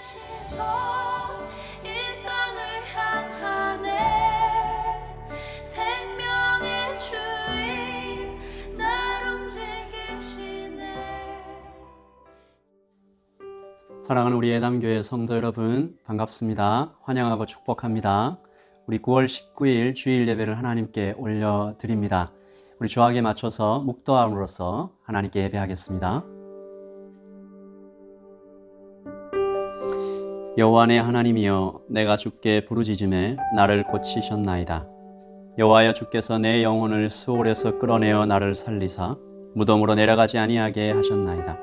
시선 이 땅을 향하네. 생명의 주인 날 움직이시네. 사랑하는 우리 예담교회 성도 여러분, 반갑습니다. 환영하고 축복합니다. 우리 9월 19일 주일 예배를 하나님께 올려드립니다. 우리 주학에 맞춰서 묵도함으로써 하나님께 예배하겠습니다. 여호와 내 하나님이여, 내가 주께 부르짖음에 나를 고치셨나이다. 여호와여, 주께서 내 영혼을 수월에서 끌어내어 나를 살리사 무덤으로 내려가지 아니하게 하셨나이다.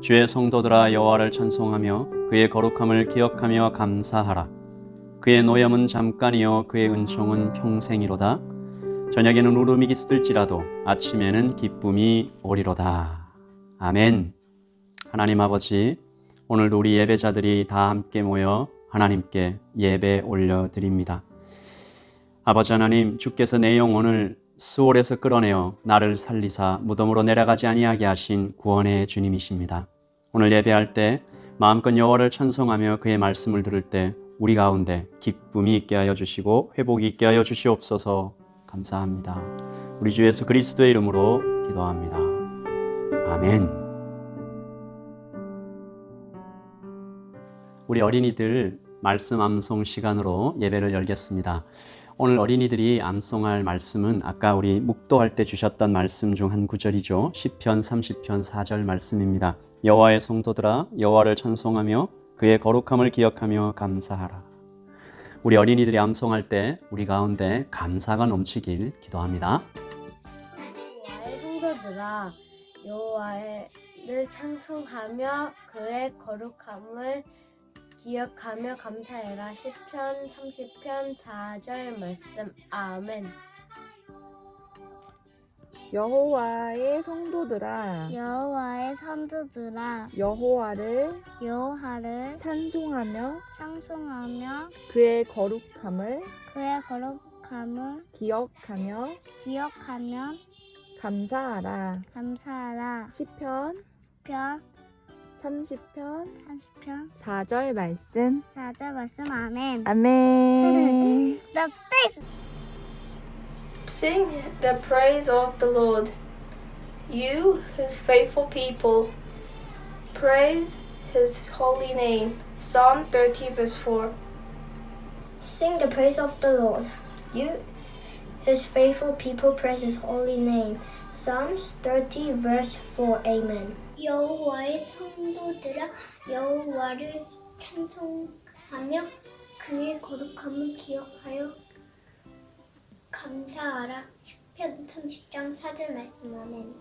주의 성도들아, 여호와를 찬송하며 그의 거룩함을 기억하며 감사하라. 그의 노염은 잠깐이요 그의 은총은 평생이로다. 저녁에는 울음이 깃들지라도 아침에는 기쁨이 오리로다. 아멘. 하나님 아버지, 오늘도 우리 예배자들이 다 함께 모여 하나님께 예배 올려드립니다. 아버지 하나님, 주께서 내 영혼을 스올에서 끌어내어 나를 살리사 무덤으로 내려가지 아니하게 하신 구원의 주님이십니다. 오늘 예배할 때 마음껏 여호와를 찬송하며 그의 말씀을 들을 때 우리 가운데 기쁨이 있게 하여 주시고 회복이 있게 하여 주시옵소서. 감사합니다. 우리 주 예수 그리스도의 이름으로 기도합니다. 아멘. 우리 어린이들 말씀 암송 시간으로 예배를 열겠습니다. 오늘 어린이들이 암송할 말씀은 아까 우리 묵도할 때 주셨던 말씀 중 한 구절이죠. 시편 30편 4절 말씀입니다. 여호와의 성도들아, 여호와를 찬송하며 그의 거룩함을 기억하며 감사하라. 우리 어린이들이 암송할 때 우리 가운데 감사가 넘치길 기도합니다. 여호와의 성도들아, 여호와를 찬송하며 그의 거룩함을 기억하며 감사해라. 시편 30편 4절 말씀. 아멘. 여호와의 성도들아, 여호와의 성도들아, 여호와를 찬송하며 찬송하며 그의 거룩함을 그의 거룩함을 기억하며 감사하라. 감사하라. 시편 편 30편 4절 말씀. 아멘. 아멘. Sing the praise of the Lord, you, his faithful people. Praise his holy name. Psalm 30, verse 4. Sing the praise of the Lord. You, his faithful people, praise his holy name. Psalms 30, verse 4. Amen. 여호와의 성도들아, 여호와를 찬송하며 그의 거룩함을 기억하여 감사하라. 시편 30장 4절 말씀. 아멘.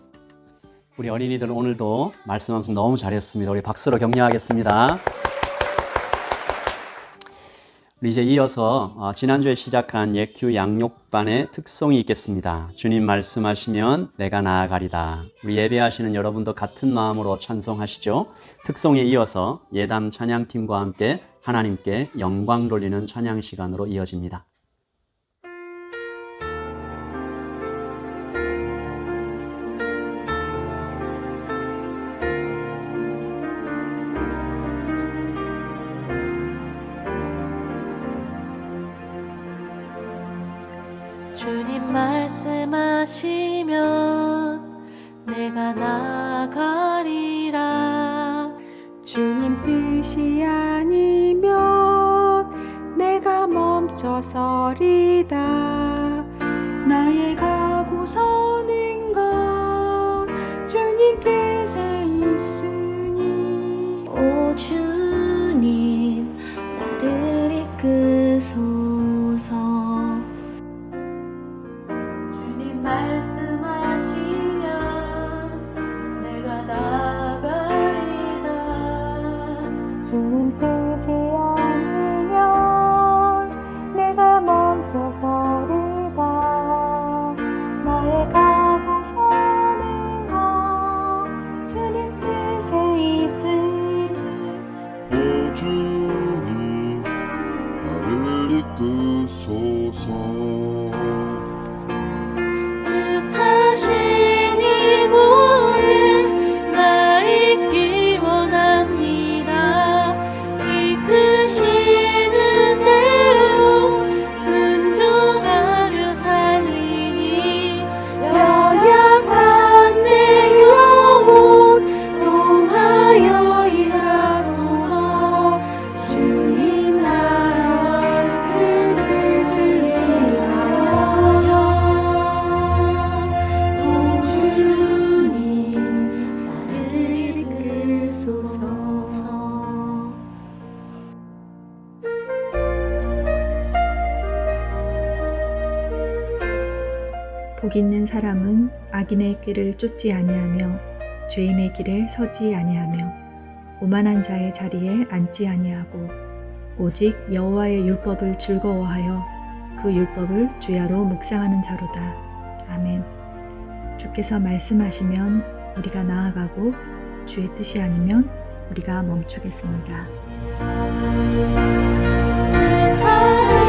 우리 어린이들 오늘도 말씀 암송 너무 잘했습니다. 우리 박수로 격려하겠습니다. 우리 이제 이어서 지난주에 시작한 예큐 양육반의 특송이 있겠습니다. 주님 말씀하시면 내가 나아가리다. 우리 예배하시는 여러분도 같은 마음으로 찬송하시죠. 특송에 이어서 예담 찬양팀과 함께 하나님께 영광 돌리는 찬양 시간으로 이어집니다. 주님 말씀하시면 내가 나아가리라. 주님 뜻이 아니면 내가 멈춰서리다. 나의 가고 서는 것 주님 뜻에 있으니 오 주님, 나를 이끄소서. 주님 말씀하시면 내가 나아가리라. 주님 뜻이 아니면 내가 멈춰 복 있는 사람은 악인의 길을 쫓지 아니하며 죄인의 길에 서지 아니하며 오만한 자의 자리에 앉지 아니하고 오직 여호와의 율법을 즐거워하여 그 율법을 주야로 묵상하는 자로다. 아멘. 주께서 말씀하시면 우리가 나아가고 주의 뜻이 아니면 우리가 멈추겠습니다. 다시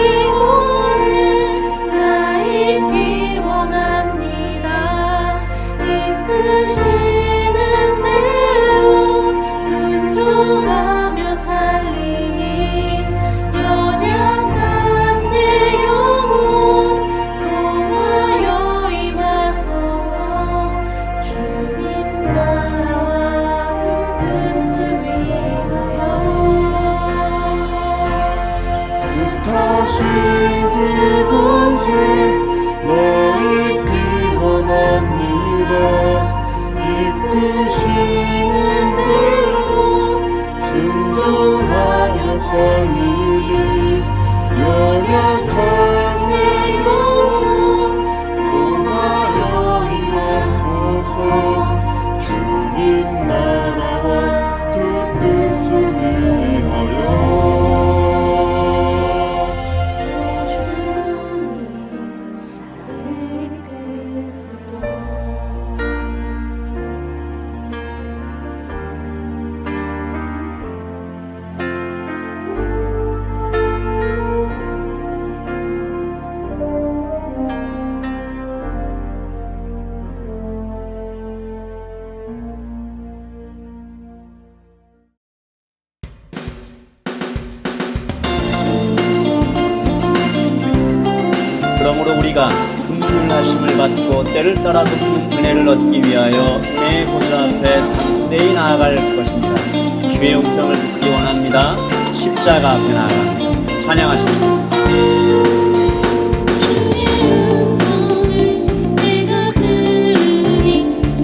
이곳에 나 있기 원합니다. 이끄시는 대로 순종하며 살리니 연약한 내 영혼 도와여 임하소서. 주님 나라와 그 뜻을 위하여 다시 그곳에 나 있기 원합니다. 이끄시는 대로 순종하며 살리니 연약한 내 영혼 도와여 임하소서. 주님 나라와 그 뜻을 위하여 그러므로 우리가 긍휼 하심을 받고 때를 따라 돕는 은혜를 얻기 위하여 내 보좌 앞에 담대히 나아갈 것입니다. 주의 음성을 듣기 원합니다. 십자가 앞에 나아갑니다. 찬양하십시오. 주의 음성을 내가 들으니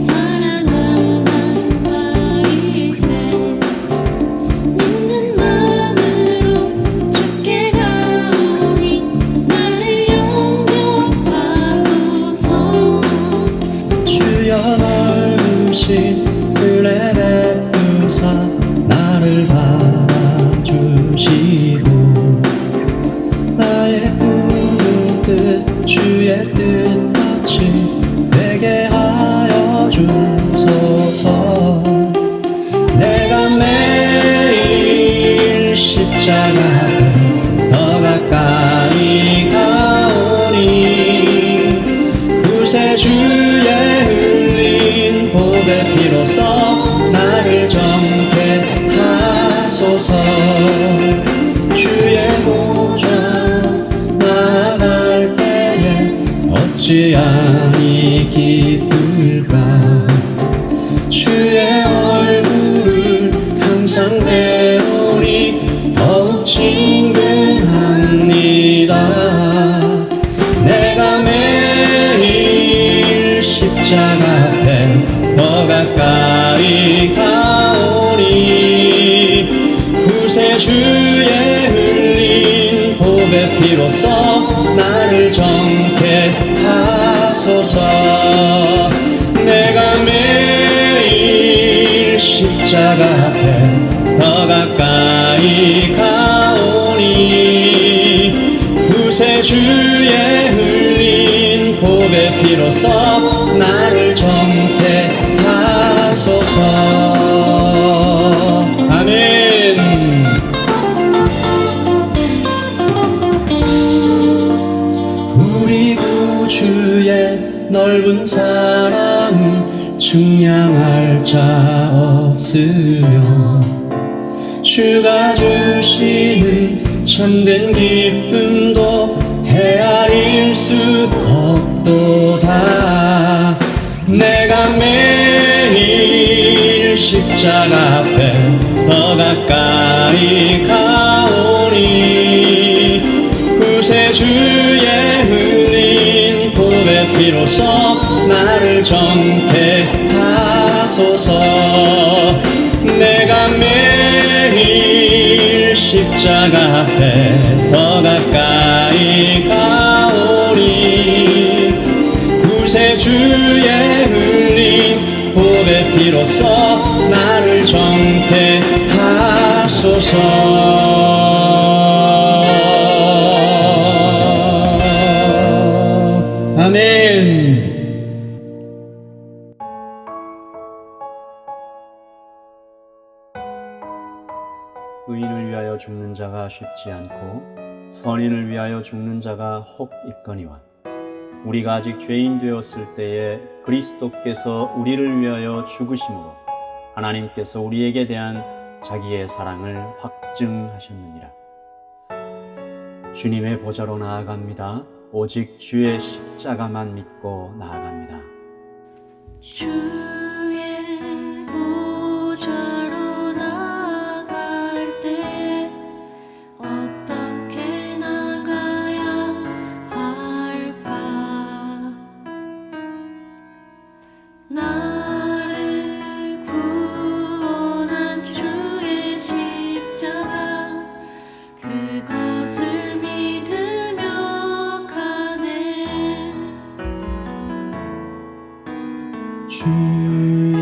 사랑한단 말일세. 믿는 마음으로 주께 가오니 나를 영접하소서. 주여 넓으신 은혜 베푸사 나를 받아주시고 나의 푸른 뜻 주의 뜻같이 되게 하여 주소서. 내가 매일 십자가에 더 가까이 가오니 구세주의 흘린 복의 피로써 나를 정케 하소서. 주의 보좌로 나아갈 때에 어찌하니 기쁠까. 주의 얼굴을 항상 배우니 더욱 친근합니다. 내가 매일 십자가 앞에 더 가까이 가오니 구세주의 흘린 복의 피로써 나를 정케 하소서. 내가 매일 십자가 앞에 더 가까이 가오니 구세주의 흘린 복의 피로써 나를 정케 하소서. 아멘. 우리 구주의 넓은 사랑은 측량할 자 없으며 주가 주시는 참된 기쁨도 헤아릴 수 없도다. 내가 매일 십자가 앞에 더 가까이 가오니 구세주의 흘린 복의 피로써 나를 정케 하소서. 내가 매일 십자가 앞에 더 가까이 가오니 피로써 나를 정케 하소서. 아멘. 의인을 위하여 죽는 자가 쉽지 않고 선인을 위하여 죽는 자가 혹 있거니와 우리가 아직 죄인 되었을 때에 그리스도께서 우리를 위하여 죽으심으로 하나님께서 우리에게 대한 자기의 사랑을 확증하셨느니라. 주님의 보좌로 나아갑니다. 오직 주의 십자가만 믿고 나아갑니다. 주의 보좌로 나갈 때 어떻게 나가야 할까? 나를 구원한 주의 십자가 그것을 믿으며 가네. 주의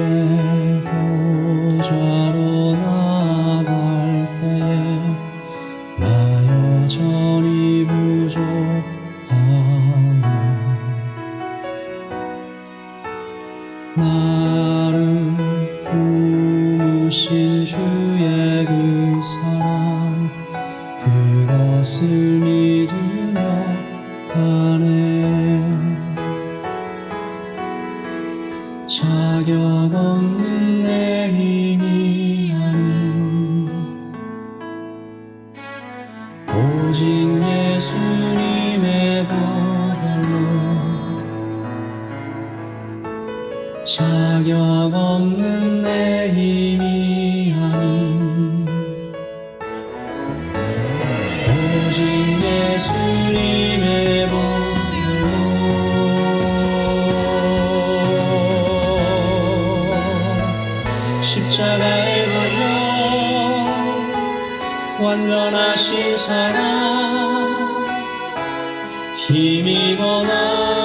보좌로 나갈 때에 나 여전히 부족하네. 나를 품으신 주의 그 사랑 그것을 믿으며 가네. 자격 없는 내 힘이 아닌 오직 예수님의 보혈로 자격 없는 내 힘이 아닌 오직 예수님의 보혈로 십자가에 걸려 완전하신 사랑 힘입어 나갑니다.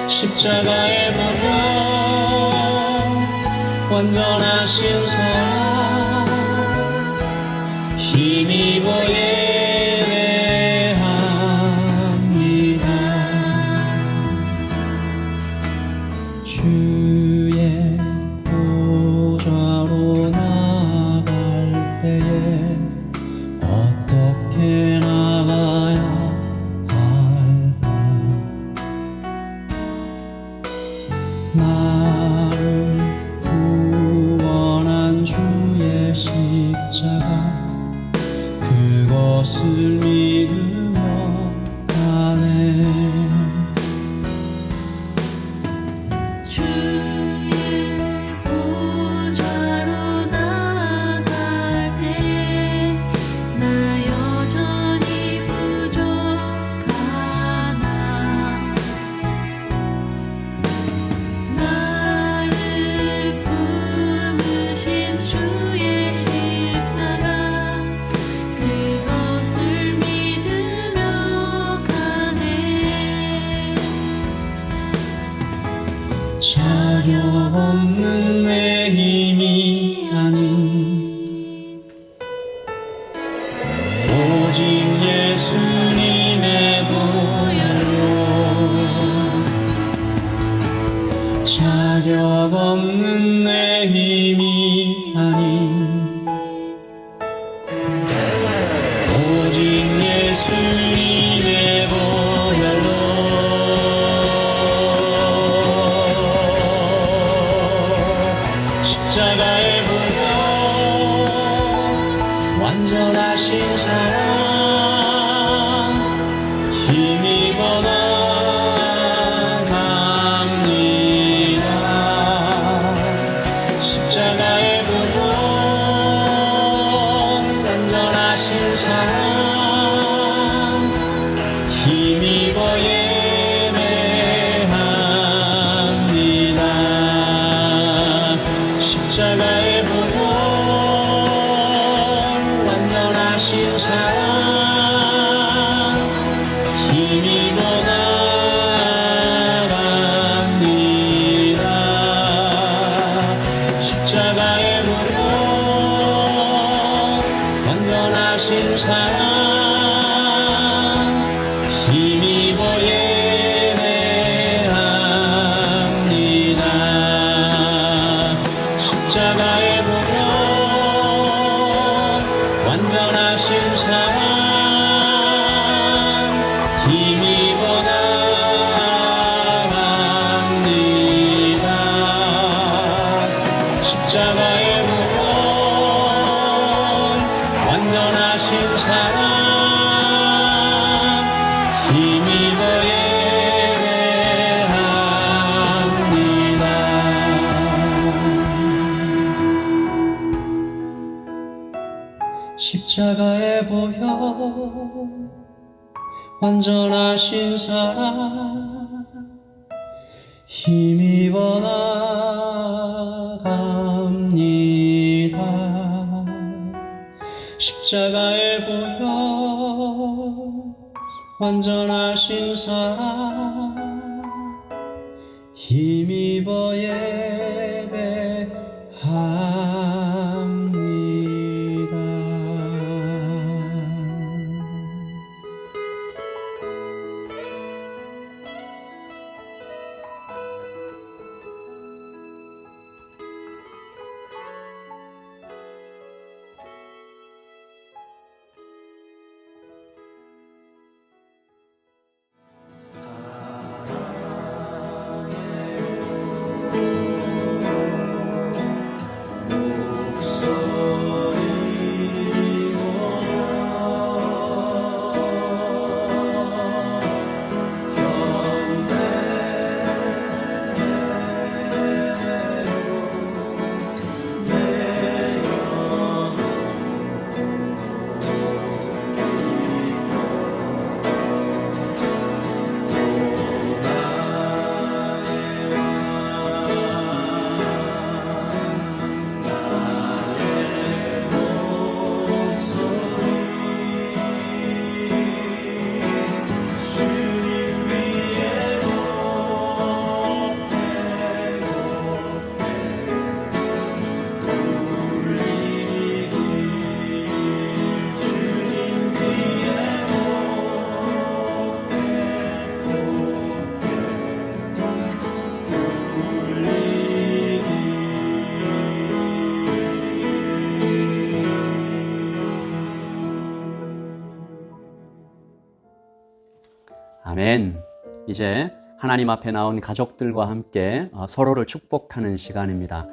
십자가에 걸려 완전하신 사랑 힘입어 예배합니다. 주의 보좌로 나갈 때에 어떻게 나가야 할까? 나를 구원한 주의 십자가 그것을 믿으며 가네. 주의 보좌로 나갈 때 나 여전히 부족하나. 나를 품으신 주의 십자가 그것을 믿으며 가네. 자격 없는 내 힘이 아닌 오직 예수님의 보혈로 자격 없는 내 힘이 아닌 오직 예수님의 보혈로 십자가에 보여 완전하신 사랑 힘입어 나갑니다. 십자가에 보여 완전하신 사랑 힘입어 예배합니다. 십자가에 보여 완전하신 사랑 십자가에 보여 완전하신 사랑 힘입어 나갑니다. 십자가에 보여 완전하신 사랑 힘입어 예배합니다. 아멘. 이제 하나님 앞에 나온 가족들과 함께 서로를 축복하는 시간입니다.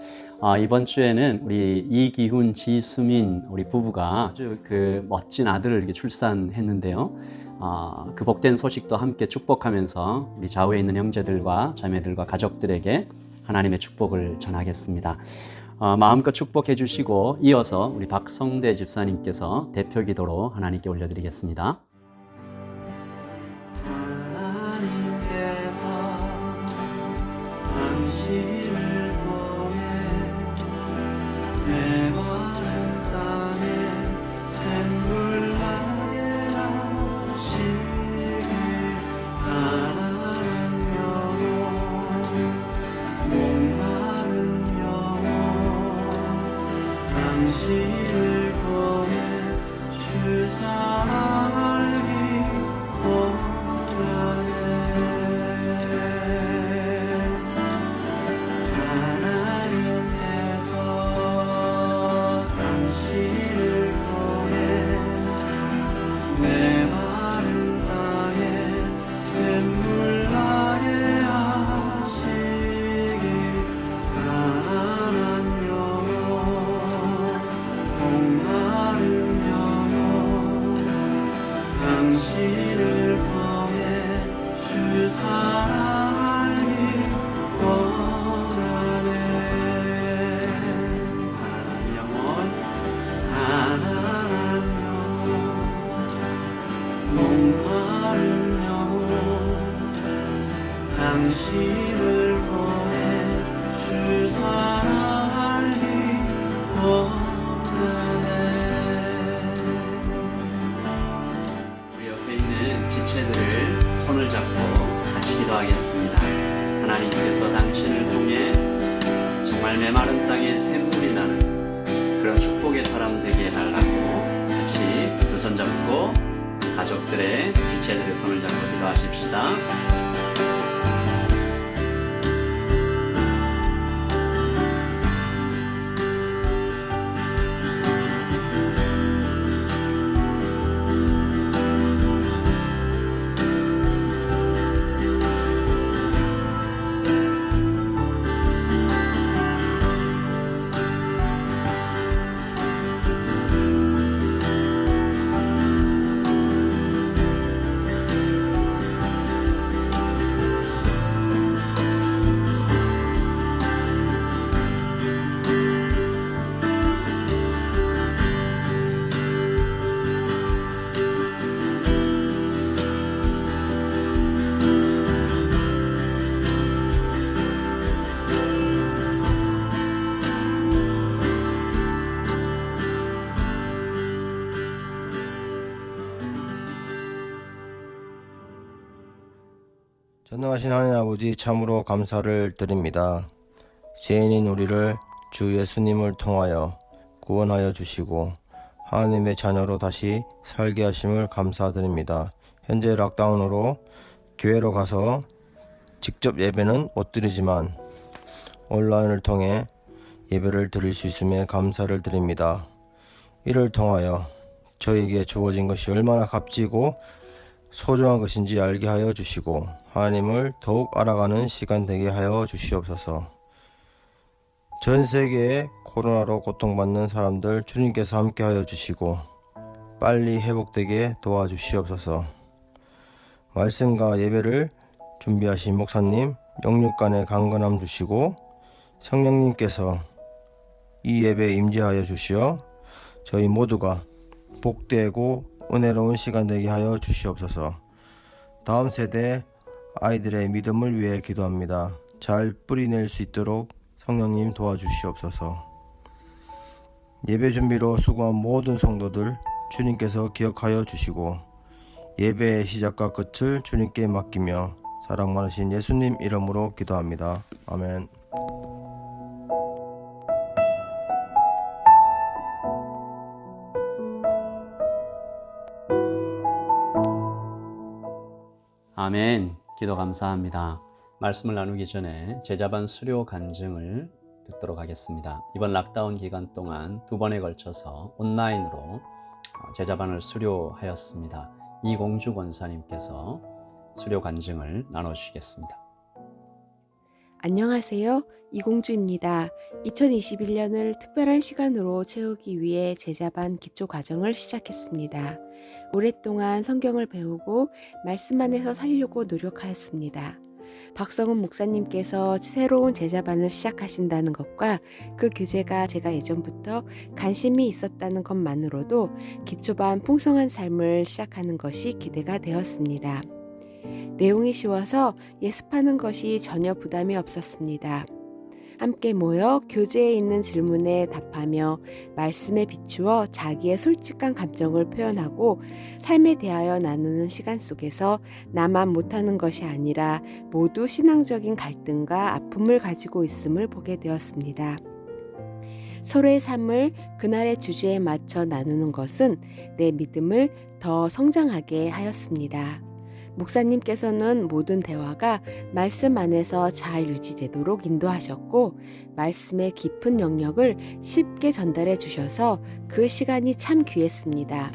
이번 주에는 우리 이기훈, 지수민 우리 부부가 아주 그 멋진 아들을 이렇게 출산했는데요. 그 복된 소식도 함께 축복하면서 우리 좌우에 있는 형제들과 자매들과 가족들에게 하나님의 축복을 전하겠습니다. 마음껏 축복해 주시고 이어서 우리 박성대 집사님께서 대표 기도로 하나님께 올려드리겠습니다. 우리 옆에 있는 지체들을 손을 잡고 같이 기도하겠습니다. 하나님께서 당신을 통해 정말 메마른 땅에 샘물이 나는 그런 축복의 사람 되게 해달라고 같이 두 손 잡고 가족들의 지체들의 손을 잡고 기도하십시다. 전능하신 하나님 아버지 참으로 감사를 드립니다. 죄인인 우리를 주 예수님을 통하여 구원하여 주시고 하나님의 자녀로 다시 살게 하심을 감사드립니다. 현재 락다운으로 교회로 가서 직접 예배는 못 드리지만 온라인을 통해 예배를 드릴 수 있음에 감사를 드립니다. 이를 통하여 저에게 주어진 것이 얼마나 값지고 소중한 것인지 알게 하여 주시고 하나님을 더욱 알아가는 시간 되게 하여 주시옵소서. 전 세계에 코로나로 고통받는 사람들 주님께서 함께 하여 주시고 빨리 회복되게 도와주시옵소서. 말씀과 예배를 준비하신 목사님 영육간에 강건함 주시고 성령님께서 이 예배에 임재하여 주시어 저희 모두가 복되고 은혜로운 시간 되게 하여 주시옵소서. 다음 세대 아이들의 믿음을 위해 기도합니다. 잘 뿌리낼 수 있도록 성령님 도와주시옵소서. 예배 준비로 수고한 모든 성도들 주님께서 기억하여 주시고 예배의 시작과 끝을 주님께 맡기며 사랑 많으신 예수님 이름으로 기도합니다. 아멘. 아멘. 기도 감사합니다. 말씀을 나누기 전에 제자반 수료 간증을 듣도록 하겠습니다. 이번 락다운 기간 동안 2번에 걸쳐서 온라인으로 제자반을 수료하였습니다. 이공주 권사님께서 수료 간증을 나눠주시겠습니다. 안녕하세요. 이공주입니다. 2021년을 특별한 시간으로 채우기 위해 제자반 기초 과정을 시작했습니다. 오랫동안 성경을 배우고 말씀 안에서 살려고 노력하였습니다. 박성훈 목사님께서 새로운 제자반을 시작하신다는 것과 그 교재가 제가 예전부터 관심이 있었다는 것만으로도 기초반 풍성한 삶을 시작하는 것이 기대가 되었습니다. 내용이 쉬워서 예습하는 것이 전혀 부담이 없었습니다. 함께 모여 교재에 있는 질문에 답하며 말씀에 비추어 자기의 솔직한 감정을 표현하고 삶에 대하여 나누는 시간 속에서 나만 못하는 것이 아니라 모두 신앙적인 갈등과 아픔을 가지고 있음을 보게 되었습니다. 서로의 삶을 그날의 주제에 맞춰 나누는 것은 내 믿음을 더 성장하게 하였습니다. 목사님께서는 모든 대화가 말씀 안에서 잘 유지되도록 인도하셨고 말씀의 깊은 영역을 쉽게 전달해 주셔서 그 시간이 참 귀했습니다.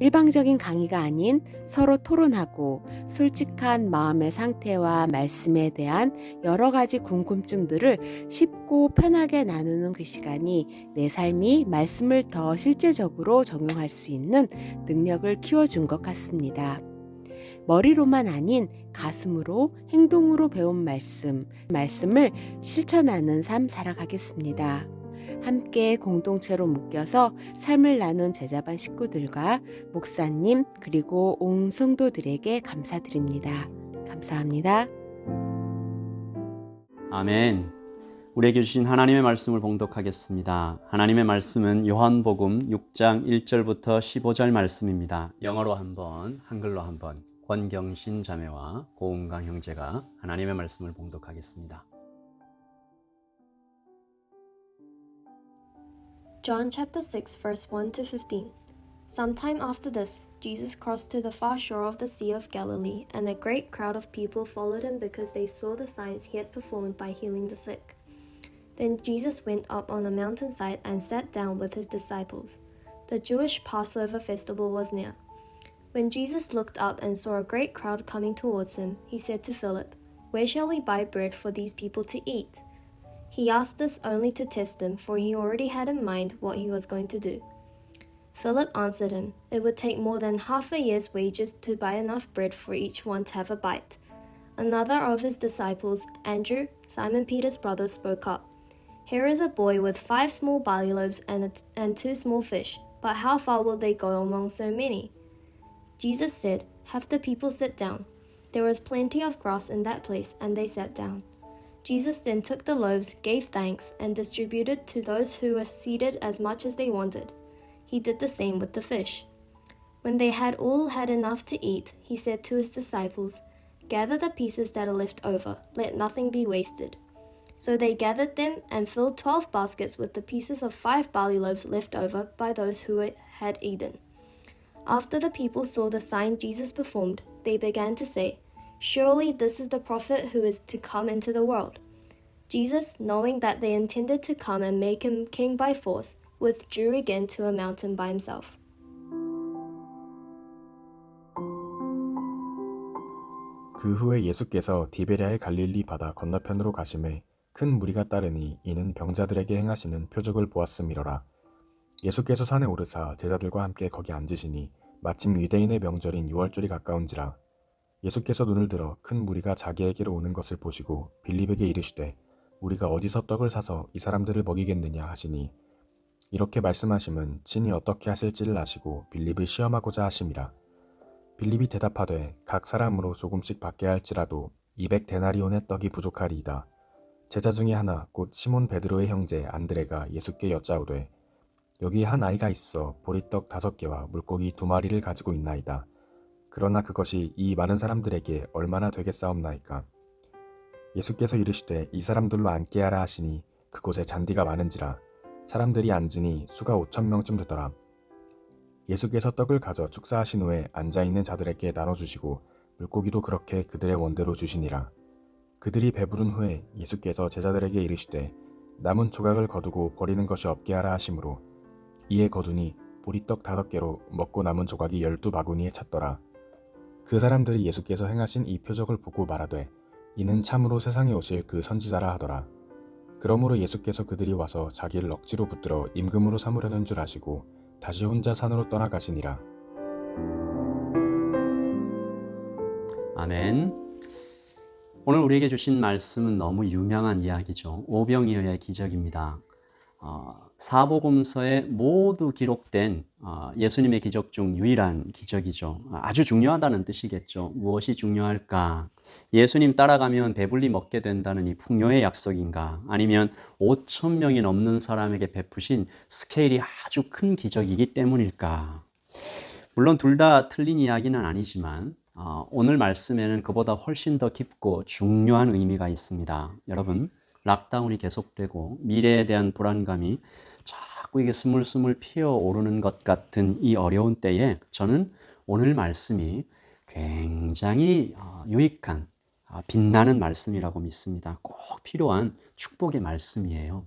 일방적인 강의가 아닌 서로 토론하고 솔직한 마음의 상태와 말씀에 대한 여러 가지 궁금증들을 쉽고 편하게 나누는 그 시간이 내 삶이 말씀을 더 실제적으로 적용할 수 있는 능력을 키워준 것 같습니다. 머리로만 아닌 가슴으로 행동으로 배운 말씀을 실천하는 삶 살아가겠습니다. 함께 공동체로 묶여서 삶을 나눈 제자반 식구들과 목사님 그리고 온 성도들에게 감사드립니다. 감사합니다. 아멘. 우리에게 주신 하나님의 말씀을 봉독하겠습니다. 하나님의 말씀은 요한복음 6장 1절부터 15절 말씀입니다. 영어로 한번, 한글로 한번. 권경신 자매와 고은강 형제가 하나님의 말씀을 봉독하겠습니다. John chapter 6 verse 1 to 15. Sometime after this, Jesus crossed to the far shore of the Sea of Galilee, and a great crowd of people followed him because they saw the signs he had performed by healing the sick. Then Jesus went up on a mountainside and sat down with his disciples. The Jewish Passover festival was near. When Jesus looked up and saw a great crowd coming towards him, he said to Philip, "Where shall we buy bread for these people to eat?" He asked this only to test him, for he already had in mind what he was going to do. Philip answered him, "It would take more than half a year's wages to buy enough bread for each one to have a bite." Another of his disciples, Andrew, Simon Peter's brother, spoke up. "Here is a boy with 5 small barley loaves and 2 small fish, but how far will they go among so many?" Jesus said, "Have the people sit down." There was plenty of grass in that place, and they sat down. Jesus then took the loaves, gave thanks, and distributed to those who were seated as much as they wanted. He did the same with the fish. When they had all had enough to eat, he said to his disciples, "Gather the pieces that are left over, let nothing be wasted." So they gathered them and filled 12 baskets with the pieces of 5 barley loaves left over by those who had eaten. After the people saw the sign Jesus performed, they began to say, "Surely this is the prophet who is to come into the world." Jesus, knowing that they intended to come and make him king by force, withdrew again to a mountain by himself. 그 후에 예수께서 디베랴의 갈릴리 바다 건너편으로 가심에 큰 무리가 따르니 이는 병자들에게 행하시는 표적을 보았음이로라. 예수께서 산에 오르사 제자들과 함께 거기 앉으시니 마침 유대인의 명절인 유월절이 가까운지라. 예수께서 눈을 들어 큰 무리가 자기에게로 오는 것을 보시고 빌립에게 이르시되 우리가 어디서 떡을 사서 이 사람들을 먹이겠느냐 하시니 이렇게 말씀하심은 친히 어떻게 하실지를 아시고 빌립을 시험하고자 하심이라. 빌립이 대답하되 각 사람으로 조금씩 받게 할지라도 200데나리온의 떡이 부족하리이다. 제자 중에 하나 곧 시몬 베드로의 형제 안드레가 예수께 여짜오되 여기 한 아이가 있어 보리떡 5개와 물고기 2마리를 가지고 있나이다. 그러나 그것이 이 많은 사람들에게 얼마나 되겠사옵나이까. 예수께서 이르시되 이 사람들로 앉게 하라 하시니 그곳에 잔디가 많은지라. 사람들이 앉으니 수가 5,000명쯤 되더라. 예수께서 떡을 가져 축사하신 후에 앉아있는 자들에게 나눠주시고 물고기도 그렇게 그들의 원대로 주시니라. 그들이 배부른 후에 예수께서 제자들에게 이르시되 남은 조각을 거두고 버리는 것이 없게 하라 하시므로 이에 거두니 보리떡 5개로 먹고 남은 조각이 12바구니에 찼더라. 그 사람들이 예수께서 행하신 이 표적을 보고 말하되 이는 참으로 세상에 오실 그 선지자라 하더라. 그러므로 예수께서 그들이 와서 자기를 억지로 붙들어 임금으로 삼으려는 줄 아시고 다시 혼자 산으로 떠나가시니라. 아멘. 오늘 우리에게 주신 말씀은 너무 유명한 이야기죠. 오병이어의 기적입니다. 사복음서에 모두 기록된 예수님의 기적 중 유일한 기적이죠. 아주 중요하다는 뜻이겠죠. 무엇이 중요할까? 예수님 따라가면 배불리 먹게 된다는 이 풍요의 약속인가? 아니면 5,000명이 넘는 사람에게 베푸신 스케일이 아주 큰 기적이기 때문일까? 물론 둘 다 틀린 이야기는 아니지만 오늘 말씀에는 그보다 훨씬 더 깊고 중요한 의미가 있습니다. 여러분, 락다운이 계속되고 미래에 대한 불안감이 자꾸 이게 스물스물 피어오르는 것 같은 이 어려운 때에 저는 오늘 말씀이 굉장히 유익한 빛나는 말씀이라고 믿습니다. 꼭 필요한 축복의 말씀이에요.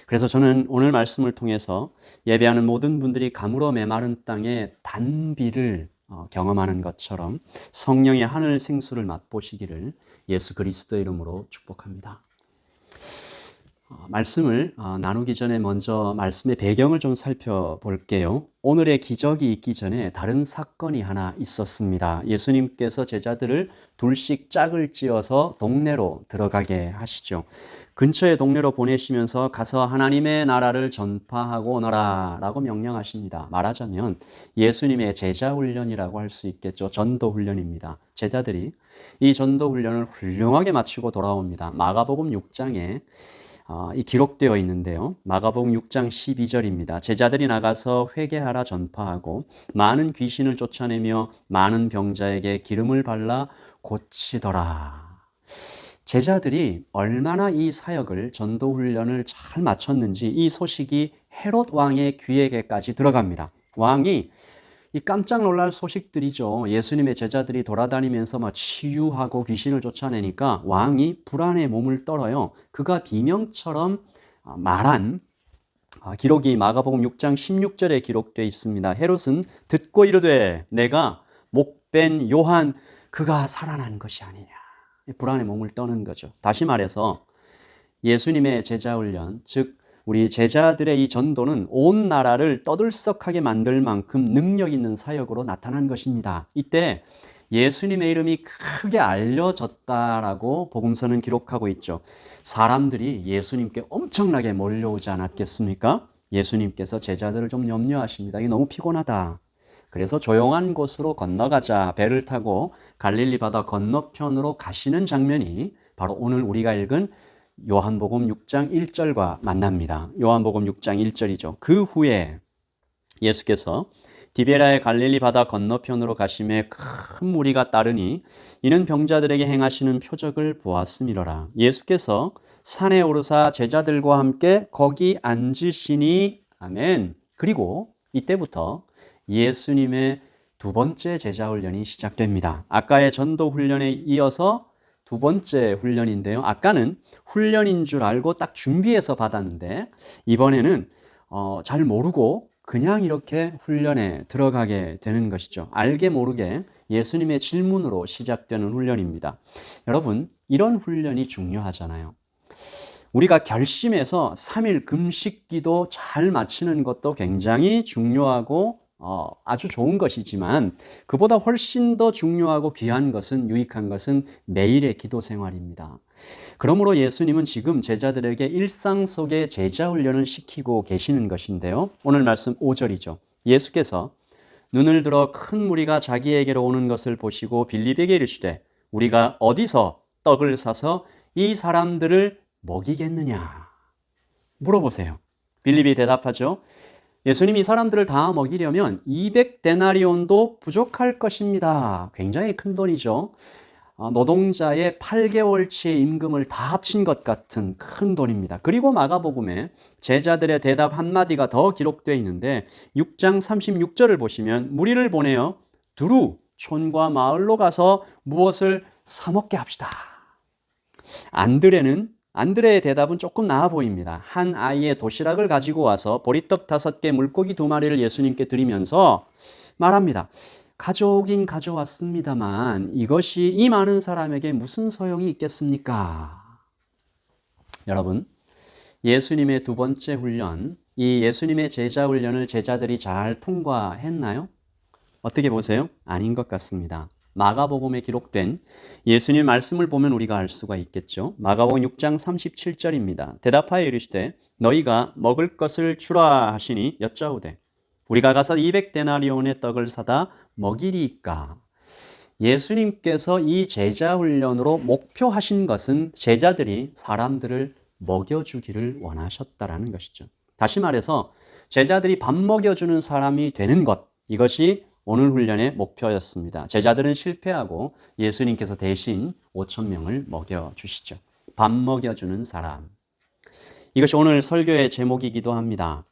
그래서 저는 오늘 말씀을 통해서 예배하는 모든 분들이 가물어 메마른 땅에 단비를 경험하는 것처럼 성령의 하늘 생수를 맛보시기를 예수 그리스도의 이름으로 축복합니다. 말씀을 나누기 전에 먼저 말씀의 배경을 좀 살펴볼게요. 오늘의 기적이 있기 전에 다른 사건이 하나 있었습니다. 예수님께서 제자들을 둘씩 짝을 지어서 동네로 들어가게 하시죠. 근처의 동네로 보내시면서 가서 하나님의 나라를 전파하고 오너라 라고 명령하십니다. 말하자면 예수님의 제자훈련이라고 할 수 있겠죠. 전도훈련입니다. 제자들이 이 전도훈련을 훌륭하게 마치고 돌아옵니다. 마가복음 6장에 이 기록되어 있는데요. 마가복음 6장 12절입니다. 제자들이 나가서 회개하라 전파하고 많은 귀신을 쫓아내며 많은 병자에게 기름을 발라 고치더라. 제자들이 얼마나 이 사역을 전도훈련을 잘 마쳤는지 이 소식이 헤롯 왕의 귀에게까지 들어갑니다. 왕이 이 깜짝 놀랄 소식들이죠. 예수님의 제자들이 돌아다니면서 막 치유하고 귀신을 쫓아내니까 왕이 불안에 몸을 떨어요. 그가 비명처럼 말한 기록이 마가복음 6장 16절에 기록되어 있습니다. 헤롯은 듣고 이르되 내가 목벤 요한 그가 살아난 것이 아니냐. 불안에 몸을 떠는 거죠. 다시 말해서 예수님의 제자훈련, 즉 우리 제자들의 이 전도는 온 나라를 떠들썩하게 만들 만큼 능력 있는 사역으로 나타난 것입니다. 이때 예수님의 이름이 크게 알려졌다라고 복음서는 기록하고 있죠. 사람들이 예수님께 엄청나게 몰려오지 않았겠습니까? 예수님께서 제자들을 좀 염려하십니다. 이게 너무 피곤하다. 그래서 조용한 곳으로 건너가자 배를 타고 갈릴리 바다 건너편으로 가시는 장면이 바로 오늘 우리가 읽은 요한복음 6장 1절과 만납니다. 요한복음 6장 1절이죠. 그 후에 예수께서 디베라의 갈릴리 바다 건너편으로 가심에 큰 무리가 따르니 이는 병자들에게 행하시는 표적을 보았음이로라. 예수께서 산에 오르사 제자들과 함께 거기 앉으시니 아멘. 그리고 이때부터 예수님의 두 번째 제자 훈련이 시작됩니다. 아까의 전도 훈련에 이어서 두 번째 훈련인데요. 아까는 훈련인 줄 알고 딱 준비해서 받았는데 이번에는 잘 모르고 그냥 이렇게 훈련에 들어가게 되는 것이죠. 알게 모르게 예수님의 질문으로 시작되는 훈련입니다. 여러분, 이런 훈련이 중요하잖아요. 우리가 결심해서 3일 금식 기도 잘 마치는 것도 굉장히 중요하고 아주 좋은 것이지만 그보다 훨씬 더 중요하고 귀한 것은 유익한 것은 매일의 기도 생활입니다. 그러므로 예수님은 지금 제자들에게 일상 속의 제자 훈련을 시키고 계시는 것인데요. 오늘 말씀 5절이죠. 예수께서 눈을 들어 큰 무리가 자기에게로 오는 것을 보시고 빌립에게 이르시되 우리가 어디서 떡을 사서 이 사람들을 먹이겠느냐 물어보세요. 빌립이 대답하죠. 예수님이 이 사람들을 다 먹이려면 200데나리온도 부족할 것입니다. 굉장히 큰 돈이죠. 노동자의 8개월치의 임금을 다 합친 것 같은 큰 돈입니다. 그리고 마가복음에 제자들의 대답 한마디가 더 기록되어 있는데 6장 36절을 보시면 무리를 보내어 두루 촌과 마을로 가서 무엇을 사 먹게 합시다. 안드레의 대답은 조금 나아 보입니다. 한 아이의 도시락을 가지고 와서 보리떡 5개, 물고기 2마리를 예수님께 드리면서 말합니다. 가져오긴 가져왔습니다만 이것이 이 많은 사람에게 무슨 소용이 있겠습니까? 여러분, 예수님의 두 번째 훈련, 이 예수님의 제자 훈련을 제자들이 잘 통과했나요? 어떻게 보세요? 아닌 것 같습니다. 마가복음에 기록된 예수님 말씀을 보면 우리가 알 수가 있겠죠. 마가복음 6장 37절입니다. 대답하여 이르시되 너희가 먹을 것을 주라 하시니 여짜오되 우리가 가서 200데나리온의 떡을 사다 먹이리이까. 예수님께서 이 제자 훈련으로 목표하신 것은 제자들이 사람들을 먹여주기를 원하셨다라는 것이죠. 다시 말해서 제자들이 밥 먹여주는 사람이 되는 것, 이것이 오늘 훈련의 목표였습니다. 제자들은 실패하고 예수님께서 대신 5,000명을 먹여주시죠. 밥 먹여주는 사람. 이것이 오늘 설교의 제목이기도 합니다.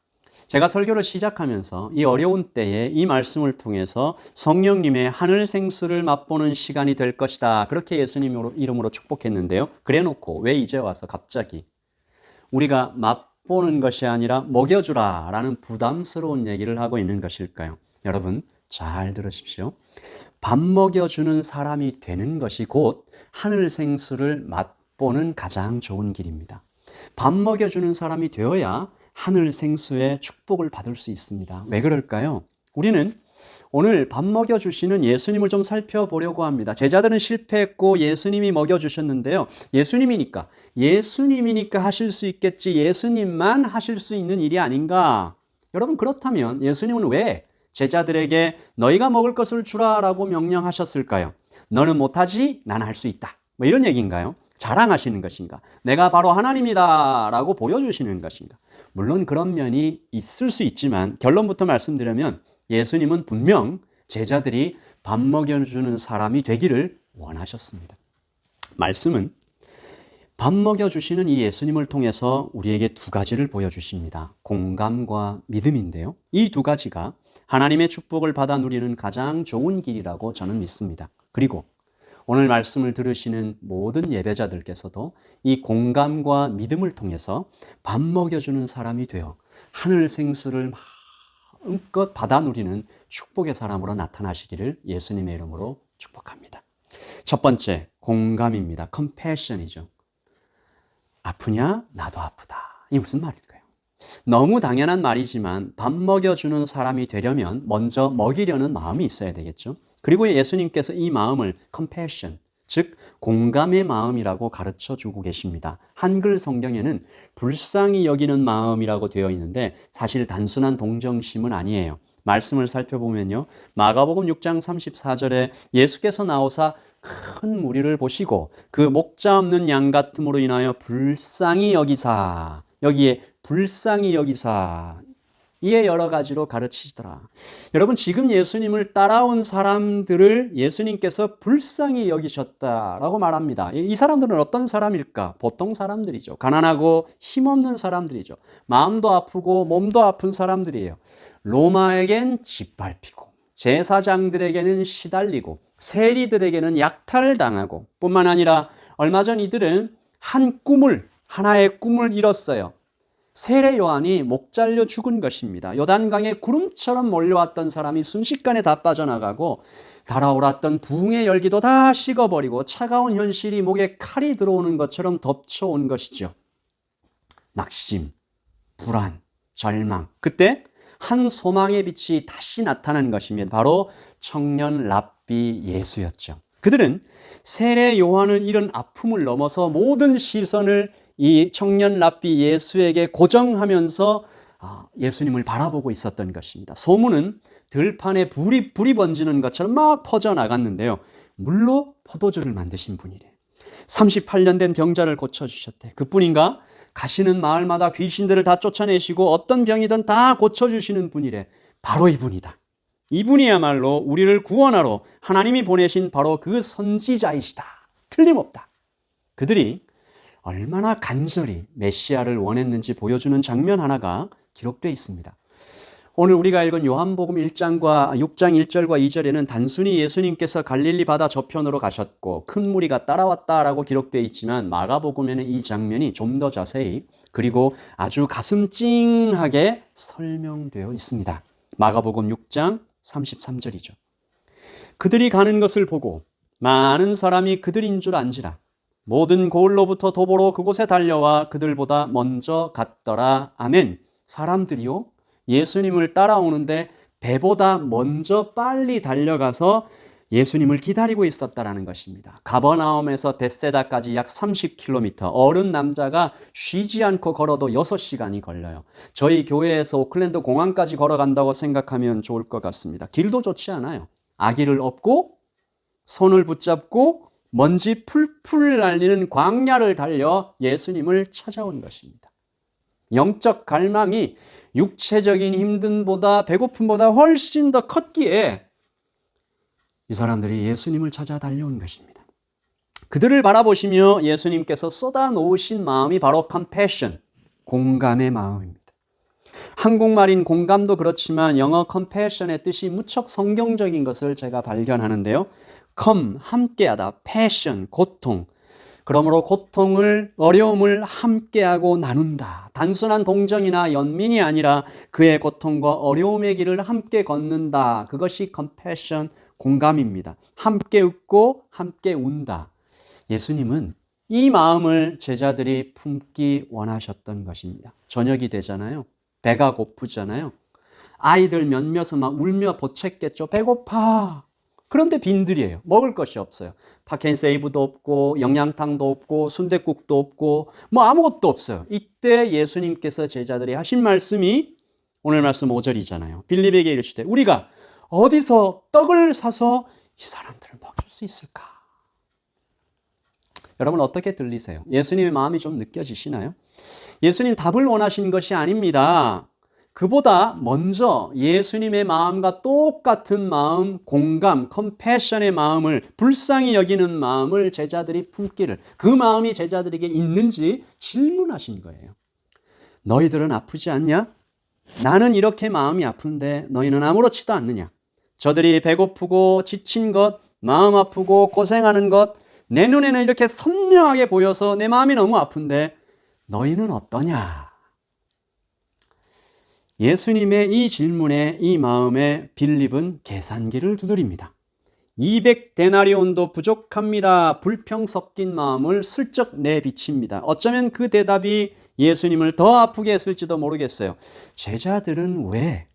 제가 설교를 시작하면서 이 어려운 때에 이 말씀을 통해서 성령님의 하늘 생수를 맛보는 시간이 될 것이다. 그렇게 예수님 이름으로 축복했는데요. 그래놓고 왜 이제 와서 갑자기 우리가 맛보는 것이 아니라 먹여주라 라는 부담스러운 얘기를 하고 있는 것일까요? 여러분, 잘 들으십시오. 밥 먹여주는 사람이 되는 것이 곧 하늘 생수를 맛보는 가장 좋은 길입니다. 밥 먹여주는 사람이 되어야 하늘 생수의 축복을 받을 수 있습니다. 왜 그럴까요? 우리는 오늘 밥 먹여주시는 예수님을 좀 살펴보려고 합니다. 제자들은 실패했고 예수님이 먹여주셨는데요. 예수님이니까 하실 수 있겠지, 예수님만 하실 수 있는 일이 아닌가? 여러분, 그렇다면 예수님은 왜 제자들에게 너희가 먹을 것을 주라라고 명령하셨을까요? 너는 못하지? 나는 할 수 있다. 뭐 이런 얘기인가요? 자랑하시는 것인가? 내가 바로 하나님이다 라고 보여주시는 것인가? 물론 그런 면이 있을 수 있지만 결론부터 말씀드리면 예수님은 분명 제자들이 밥 먹여주는 사람이 되기를 원하셨습니다. 말씀은 밥 먹여주시는 이 예수님을 통해서 우리에게 두 가지를 보여주십니다. 공감과 믿음인데요. 이 두 가지가 하나님의 축복을 받아 누리는 가장 좋은 길이라고 저는 믿습니다. 그리고 오늘 말씀을 들으시는 모든 예배자들께서도 이 공감과 믿음을 통해서 밥 먹여주는 사람이 되어 하늘 생수를 마음껏 받아 누리는 축복의 사람으로 나타나시기를 예수님의 이름으로 축복합니다. 첫 번째, 공감입니다. compassion이죠. 아프냐? 나도 아프다. 이게 무슨 말일까요? 너무 당연한 말이지만 밥 먹여주는 사람이 되려면 먼저 먹이려는 마음이 있어야 되겠죠. 그리고 예수님께서 이 마음을 compassion, 즉 공감의 마음이라고 가르쳐주고 계십니다. 한글 성경에는 불쌍히 여기는 마음이라고 되어 있는데 사실 단순한 동정심은 아니에요. 말씀을 살펴보면요. 마가복음 6장 34절에 예수께서 나오사 큰 무리를 보시고 그 목자 없는 양 같음으로 인하여 불쌍히 여기사, 여기에 불쌍히 여기사, 이에 여러 가지로 가르치시더라. 여러분, 지금 예수님을 따라온 사람들을 예수님께서 불쌍히 여기셨다라고 말합니다. 이 사람들은 어떤 사람일까? 보통 사람들이죠. 가난하고 힘없는 사람들이죠. 마음도 아프고 몸도 아픈 사람들이에요. 로마에겐 짓밟히고, 제사장들에게는 시달리고, 세리들에게는 약탈당하고, 뿐만 아니라 얼마 전 이들은 하나의 꿈을 이뤘어요. 세례 요한이 목 잘려 죽은 것입니다. 요단강에 구름처럼 몰려왔던 사람이 순식간에 다 빠져나가고, 달아올랐던 부흥의 열기도 다 식어버리고, 차가운 현실이 목에 칼이 들어오는 것처럼 덮쳐온 것이죠. 낙심, 불안, 절망. 그때 한 소망의 빛이 다시 나타난 것입니다. 바로 청년 랍비 예수였죠. 그들은 세례 요한을 잃은 아픔을 넘어서 모든 시선을 이 청년 랍비 예수에게 고정하면서 예수님을 바라보고 있었던 것입니다. 소문은 들판에 불이 번지는 것처럼 막 퍼져나갔는데요. 물로 포도주를 만드신 분이래. 38년 된 병자를 고쳐주셨대. 그뿐인가? 가시는 마을마다 귀신들을 다 쫓아내시고 어떤 병이든 다 고쳐주시는 분이래. 바로 이분이다. 이분이야말로 우리를 구원하러 하나님이 보내신 바로 그 선지자이시다. 틀림없다. 그들이 얼마나 간절히 메시아를 원했는지 보여주는 장면 하나가 기록되어 있습니다. 오늘 우리가 읽은 요한복음 1장과 6장 1절과 2절에는 단순히 예수님께서 갈릴리 바다 저편으로 가셨고 큰 무리가 따라왔다라고 기록되어 있지만 마가복음에는 이 장면이 좀 더 자세히 그리고 아주 가슴 찡하게 설명되어 있습니다. 마가복음 6장 33절이죠. 그들이 가는 것을 보고 많은 사람이 그들인 줄 안지라 모든 고을로부터 도보로 그곳에 달려와 그들보다 먼저 갔더라. 아멘. 사람들이요, 예수님을 따라오는데 배보다 먼저 빨리 달려가서 예수님을 기다리고 있었다라는 것입니다. 가버나움에서 벳세다까지 약 30km, 어른 남자가 쉬지 않고 걸어도 6시간이 걸려요. 저희 교회에서 오클랜드 공항까지 걸어간다고 생각하면 좋을 것 같습니다. 길도 좋지 않아요. 아기를 업고 손을 붙잡고 먼지 풀풀 날리는 광야를 달려 예수님을 찾아온 것입니다. 영적 갈망이 육체적인 힘듦보다 배고픔보다 훨씬 더 컸기에 이 사람들이 예수님을 찾아 달려온 것입니다. 그들을 바라보시며 예수님께서 쏟아놓으신 마음이 바로 compassion, 공감의 마음입니다. 한국말인 공감도 그렇지만 영어 compassion의 뜻이 무척 성경적인 것을 제가 발견하는데요. come, 함께하다, passion, 고통. 그러므로 고통을, 어려움을 함께하고 나눈다. 단순한 동정이나 연민이 아니라 그의 고통과 어려움의 길을 함께 걷는다. 그것이 compassion, 공감입니다. 함께 웃고 함께 운다. 예수님은 이 마음을 제자들이 품기 원하셨던 것입니다. 저녁이 되잖아요. 배가 고프잖아요. 아이들 몇몇은 막 울며 보챘겠죠. 배고파. 그런데 빈들이에요. 먹을 것이 없어요. 팍앤세이브도 없고 영양탕도 없고 순댓국도 없고 뭐 아무것도 없어요. 이때 예수님께서 제자들이 하신 말씀이 오늘 말씀 5절이잖아요. 빌립에게 이르시되 우리가 어디서 떡을 사서 이 사람들을 먹일 수 있을까? 여러분 어떻게 들리세요? 예수님의 마음이 좀 느껴지시나요? 예수님 답을 원하신 것이 아닙니다. 그보다 먼저 예수님의 마음과 똑같은 마음, 공감, 컴패션의 마음을, 불쌍히 여기는 마음을 제자들이 품기를, 그 마음이 제자들에게 있는지 질문하신 거예요. 너희들은 아프지 않냐? 나는 이렇게 마음이 아픈데 너희는 아무렇지도 않느냐? 저들이 배고프고 지친 것, 마음 아프고 고생하는 것, 내 눈에는 이렇게 선명하게 보여서 내 마음이 너무 아픈데 너희는 어떠냐? 예수님의 이 질문에 이 마음에 빌립은 계산기를 두드립니다. 200데나리온도 부족합니다. 불평 섞인 마음을 슬쩍 내비칩니다. 어쩌면 그 대답이 예수님을 더 아프게 했을지도 모르겠어요. 제자들은 왜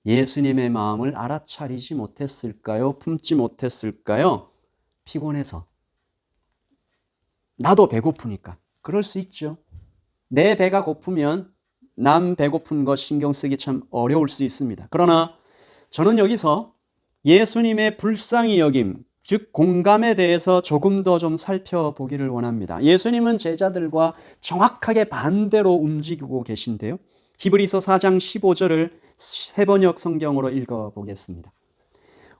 예수님의 마음을 알아차리지 못했을까요? 품지 못했을까요? 피곤해서. 나도 배고프니까. 그럴 수 있죠. 내 배가 고프면 남 배고픈 것 신경 쓰기 참 어려울 수 있습니다. 그러나 저는 여기서 예수님의 불쌍히 여김, 즉 공감에 대해서 조금 더 좀 살펴보기를 원합니다. 예수님은 제자들과 정확하게 반대로 움직이고 계신데요. 히브리서 4장 15절을 세번역 성경으로 읽어보겠습니다.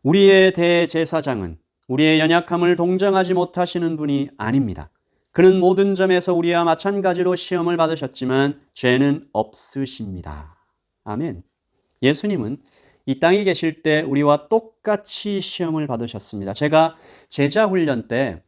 우리의 대제사장은 우리의 연약함을 동정하지 못하시는 분이 아닙니다. 그는 모든 점에서 우리와 마찬가지로 시험을 받으셨지만 죄는 없으십니다. 아멘. 예수님은 이 땅에 계실 때 우리와 똑같이 시험을 받으셨습니다. 제가 제자 훈련 때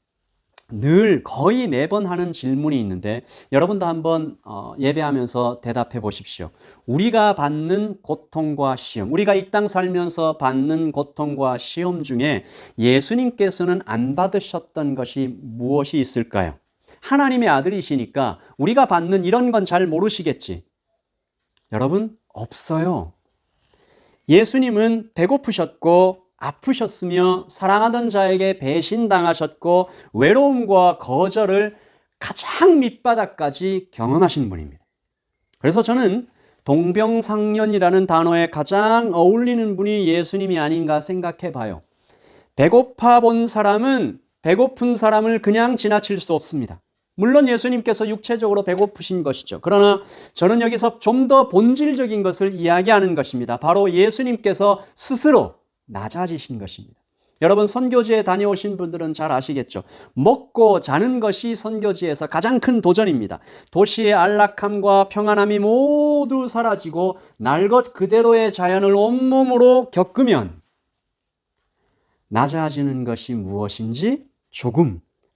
늘 거의 매번 하는 질문이 있는데 여러분도 한번 예배하면서 대답해 보십시오. 우리가 받는 고통과 시험, 우리가 이 땅 살면서 받는 고통과 시험 중에 예수님께서는 안 받으셨던 것이 무엇이 있을까요? 하나님의 아들이시니까 우리가 받는 이런 건 잘 모르시겠지. 여러분, 없어요. 예수님은 배고프셨고 아프셨으며 사랑하던 자에게 배신당하셨고 외로움과 거절을 가장 밑바닥까지 경험하신 분입니다. 그래서 저는 동병상련이라는 단어에 가장 어울리는 분이 예수님이 아닌가 생각해 봐요. 배고파 본 사람은 배고픈 사람을 그냥 지나칠 수 없습니다. 물론 예수님께서 육체적으로 배고프신 것이죠. 그러나 저는 여기서 좀 더 본질적인 것을 이야기하는 것입니다. 바로 예수님께서 스스로 낮아지신 것입니다. 여러분, 선교지에 다녀오신 분들은 잘 아시겠죠? 먹고 자는 것이 선교지에서 가장 큰 도전입니다. 도시의 안락함과 평안함이 모두 사라지고 날 것 그대로의 자연을 온몸으로 겪으면 낮아지는 것이 무엇인지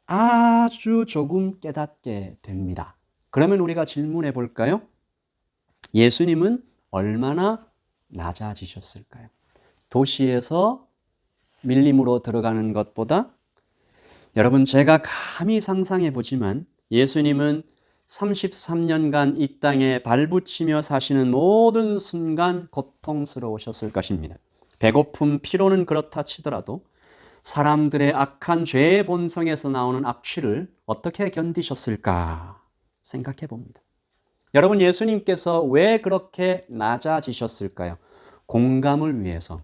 아주 조금 깨닫게 됩니다. 그러면 우리가 질문해 볼까요? 예수님은 얼마나 낮아지셨을까요? 도시에서 밀림으로 들어가는 것보다 여러분, 제가 감히 상상해 보지만 예수님은 33년간 이 땅에 발붙이며 사시는 모든 순간 고통스러우셨을 것입니다. 배고픔, 피로는 그렇다 치더라도 사람들의 악한 죄의 본성에서 나오는 악취를 어떻게 견디셨을까 생각해 봅니다. 여러분, 예수님께서 왜 그렇게 낮아지셨을까요? 공감을 위해서,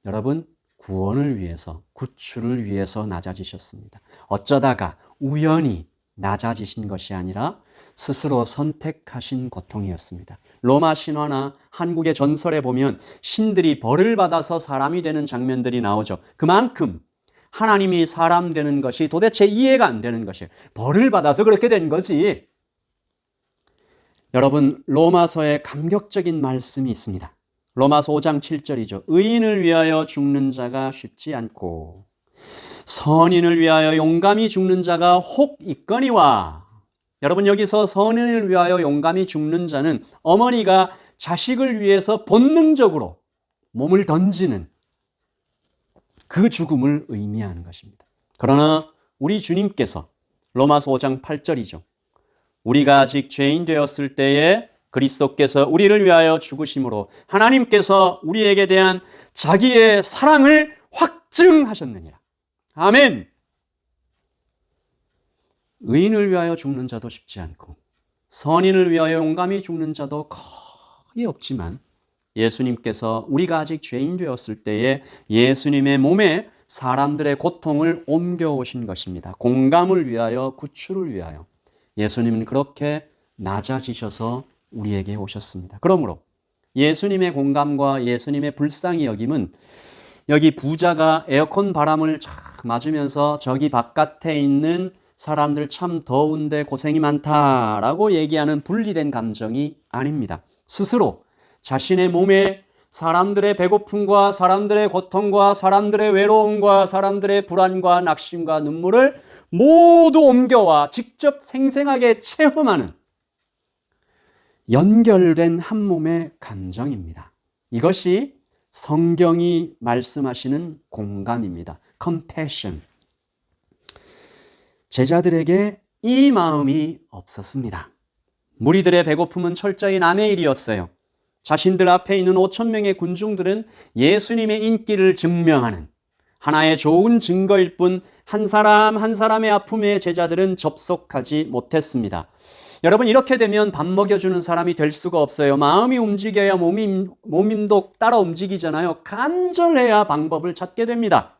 여러분, 구원을 위해서, 구출을 위해서 낮아지셨습니다. 어쩌다가 우연히 낮아지신 것이 아니라 스스로 선택하신 고통이었습니다. 로마 신화나 한국의 전설에 보면 신들이 벌을 받아서 사람이 되는 장면들이 나오죠. 그만큼 하나님이 사람 되는 것이 도대체 이해가 안 되는 것이에요. 벌을 받아서 그렇게 된 거지. 여러분, 로마서에 감격적인 말씀이 있습니다. 로마서 5장 7절이죠. 의인을 위하여 죽는 자가 쉽지 않고 선인을 위하여 용감히 죽는 자가 혹 있거니와. 여러분, 여기서 선인을 위하여 용감히 죽는 자는 어머니가 자식을 위해서 본능적으로 몸을 던지는 그 죽음을 의미하는 것입니다. 그러나 우리 주님께서 로마서 5장 8절이죠. 우리가 아직 죄인 되었을 때에 그리스도께서 우리를 위하여 죽으심으로 하나님께서 우리에게 대한 자기의 사랑을 확증하셨느니라. 아멘. 의인을 위하여 죽는 자도 쉽지 않고 선인을 위하여 용감히 죽는 자도 거의 없지만 예수님께서 우리가 아직 죄인 되었을 때에 예수님의 몸에 사람들의 고통을 옮겨오신 것입니다. 공감을 위하여, 구출을 위하여. 예수님은 그렇게 낮아지셔서 우리에게 오셨습니다. 그러므로 예수님의 공감과 예수님의 불쌍히 여김은 여기 부자가 에어컨 바람을 쫙 맞으면서 저기 바깥에 있는 사람들 참 더운데 고생이 많다라고 얘기하는 분리된 감정이 아닙니다. 스스로 자신의 몸에 사람들의 배고픔과 사람들의 고통과 사람들의 외로움과 사람들의 불안과 낙심과 눈물을 모두 옮겨와 직접 생생하게 체험하는 연결된 한 몸의 감정입니다. 이것이 성경이 말씀하시는 공감입니다. compassion. 제자들에게 이 마음이 없었습니다. 무리들의 배고픔은 철저히 남의 일이었어요. 자신들 앞에 있는 5,000명의 군중들은 예수님의 인기를 증명하는 하나의 좋은 증거일 뿐 한 사람 한 사람의 아픔에 제자들은 접속하지 못했습니다. 여러분, 이렇게 되면 밥 먹여주는 사람이 될 수가 없어요. 마음이 움직여야 몸도 따라 움직이잖아요. 간절해야 방법을 찾게 됩니다.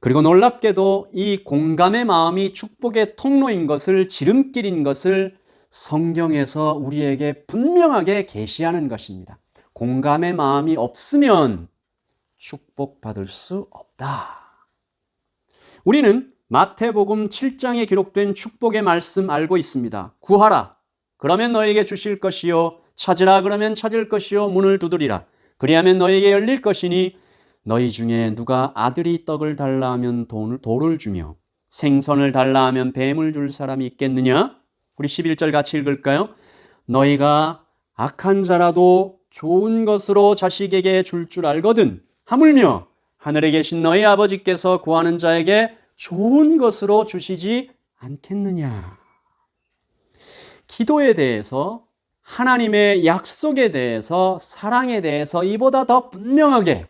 그리고 놀랍게도 이 공감의 마음이 축복의 통로인 것을, 지름길인 것을 성경에서 우리에게 분명하게 계시하는 것입니다. 공감의 마음이 없으면 축복받을 수 없다. 우리는 마태복음 7장에 기록된 축복의 말씀 알고 있습니다. 구하라, 그러면 너에게 주실 것이요. 찾으라, 그러면 찾을 것이요. 문을 두드리라, 그리하면 너에게 열릴 것이니 너희 중에 누가 아들이 떡을 달라 하면 돌을 주며 생선을 달라 하면 뱀을 줄 사람이 있겠느냐? 우리 11절 같이 읽을까요? 너희가 악한 자라도 좋은 것으로 자식에게 줄 알거든 하물며 하늘에 계신 너희 아버지께서 구하는 자에게 좋은 것으로 주시지 않겠느냐? 기도에 대해서, 하나님의 약속에 대해서, 사랑에 대해서 이보다 더 분명하게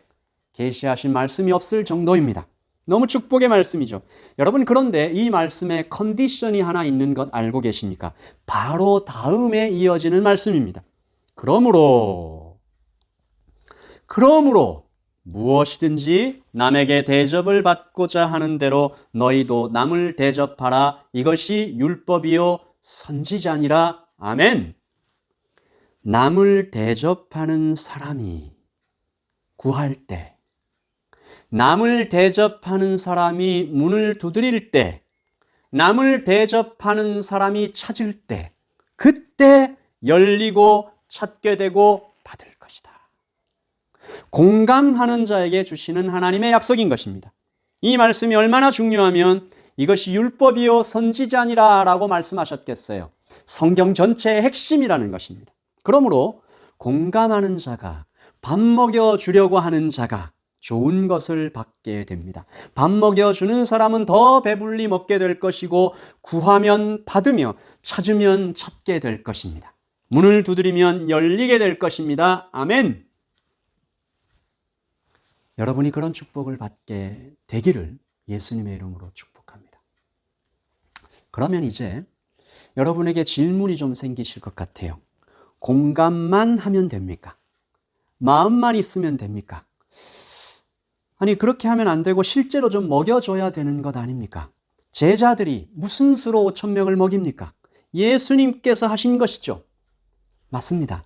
계시하신 말씀이 없을 정도입니다. 너무 축복의 말씀이죠. 여러분, 그런데 이 말씀에 컨디션이 하나 있는 것 알고 계십니까? 바로 다음에 이어지는 말씀입니다. 그러므로 무엇이든지 남에게 대접을 받고자 하는 대로 너희도 남을 대접하라. 이것이 율법이요 선지자니라. 아멘. 남을 대접하는 사람이 구할 때, 남을 대접하는 사람이 문을 두드릴 때, 남을 대접하는 사람이 찾을 때, 그때 열리고 찾게 되고 받을 것이다. 공감하는 자에게 주시는 하나님의 약속인 것입니다. 이 말씀이 얼마나 중요하면 이것이 율법이요 선지자니라 라고 말씀하셨겠어요. 성경 전체의 핵심이라는 것입니다. 그러므로 공감하는 자가, 밥 먹여주려고 하는 자가 좋은 것을 받게 됩니다. 밥 먹여주는 사람은 더 배불리 먹게 될 것이고, 구하면 받으며 찾으면 찾게 될 것입니다. 문을 두드리면 열리게 될 것입니다. 아멘. 여러분이 그런 축복을 받게 되기를 예수님의 이름으로 축복합니다. 그러면 이제 여러분에게 질문이 좀 생기실 것 같아요. 공감만 하면 됩니까? 마음만 있으면 됩니까? 아니, 그렇게 하면 안 되고 실제로 좀 먹여줘야 되는 것 아닙니까? 제자들이 무슨 수로 5,000명을 먹입니까? 예수님께서 하신 것이죠. 맞습니다.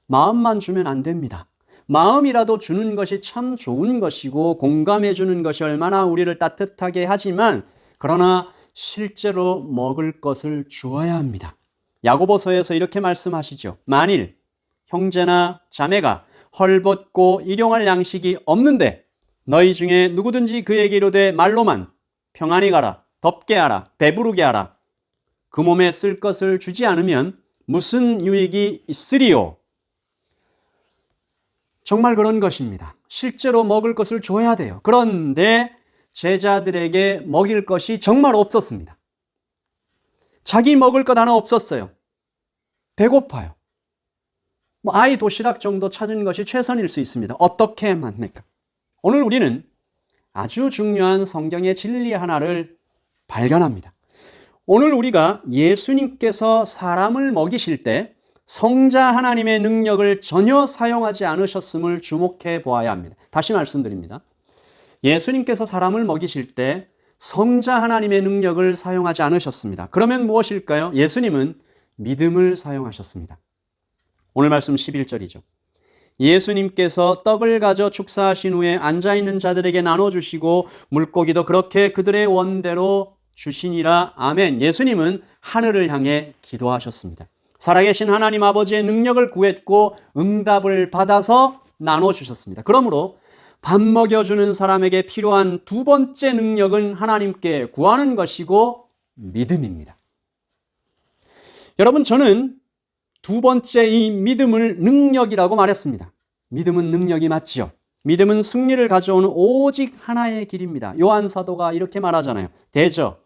마음만 주면 안 됩니다. 마음이라도 주는 것이 참 좋은 것이고 공감해 주는 것이 얼마나 우리를 따뜻하게 하지만, 그러나 실제로 먹을 것을 주어야 합니다. 야고보서에서 이렇게 말씀하시죠. 만일 형제나 자매가 헐벗고 일용할 양식이 없는데 너희 중에 누구든지 그에게 이르되 말로만 평안히 가라, 덥게 하라, 배부르게 하라, 그 몸에 쓸 것을 주지 않으면 무슨 유익이 있으리요? 정말 그런 것입니다. 실제로 먹을 것을 줘야 돼요. 그런데 제자들에게 먹일 것이 정말 없었습니다. 자기 먹을 것 하나 없었어요. 배고파요. 아이 도시락 정도 찾은 것이 최선일 수 있습니다. 어떻게 합니까? 오늘 우리는 아주 중요한 성경의 진리 하나를 발견합니다. 오늘 우리가 예수님께서 사람을 먹이실 때 성자 하나님의 능력을 전혀 사용하지 않으셨음을 주목해 보아야 합니다. 다시 말씀드립니다. 예수님께서 사람을 먹이실 때 성자 하나님의 능력을 사용하지 않으셨습니다. 그러면 무엇일까요? 예수님은 믿음을 사용하셨습니다. 오늘 말씀 11절이죠. 예수님께서 떡을 가져 축사하신 후에 앉아있는 자들에게 나눠주시고 물고기도 그렇게 그들의 원대로 주시니라. 아멘. 예수님은 하늘을 향해 기도하셨습니다. 살아계신 하나님 아버지의 능력을 구했고 응답을 받아서 나눠주셨습니다. 그러므로 밥 먹여주는 사람에게 필요한 두 번째 능력은 하나님께 구하는 것이고 믿음입니다. 여러분, 저는 두 번째 이 믿음을 능력이라고 말했습니다. 믿음은 능력이 맞지요. 믿음은 승리를 가져오는 오직 하나의 길입니다. 요한 사도가 이렇게 말하잖아요. 대저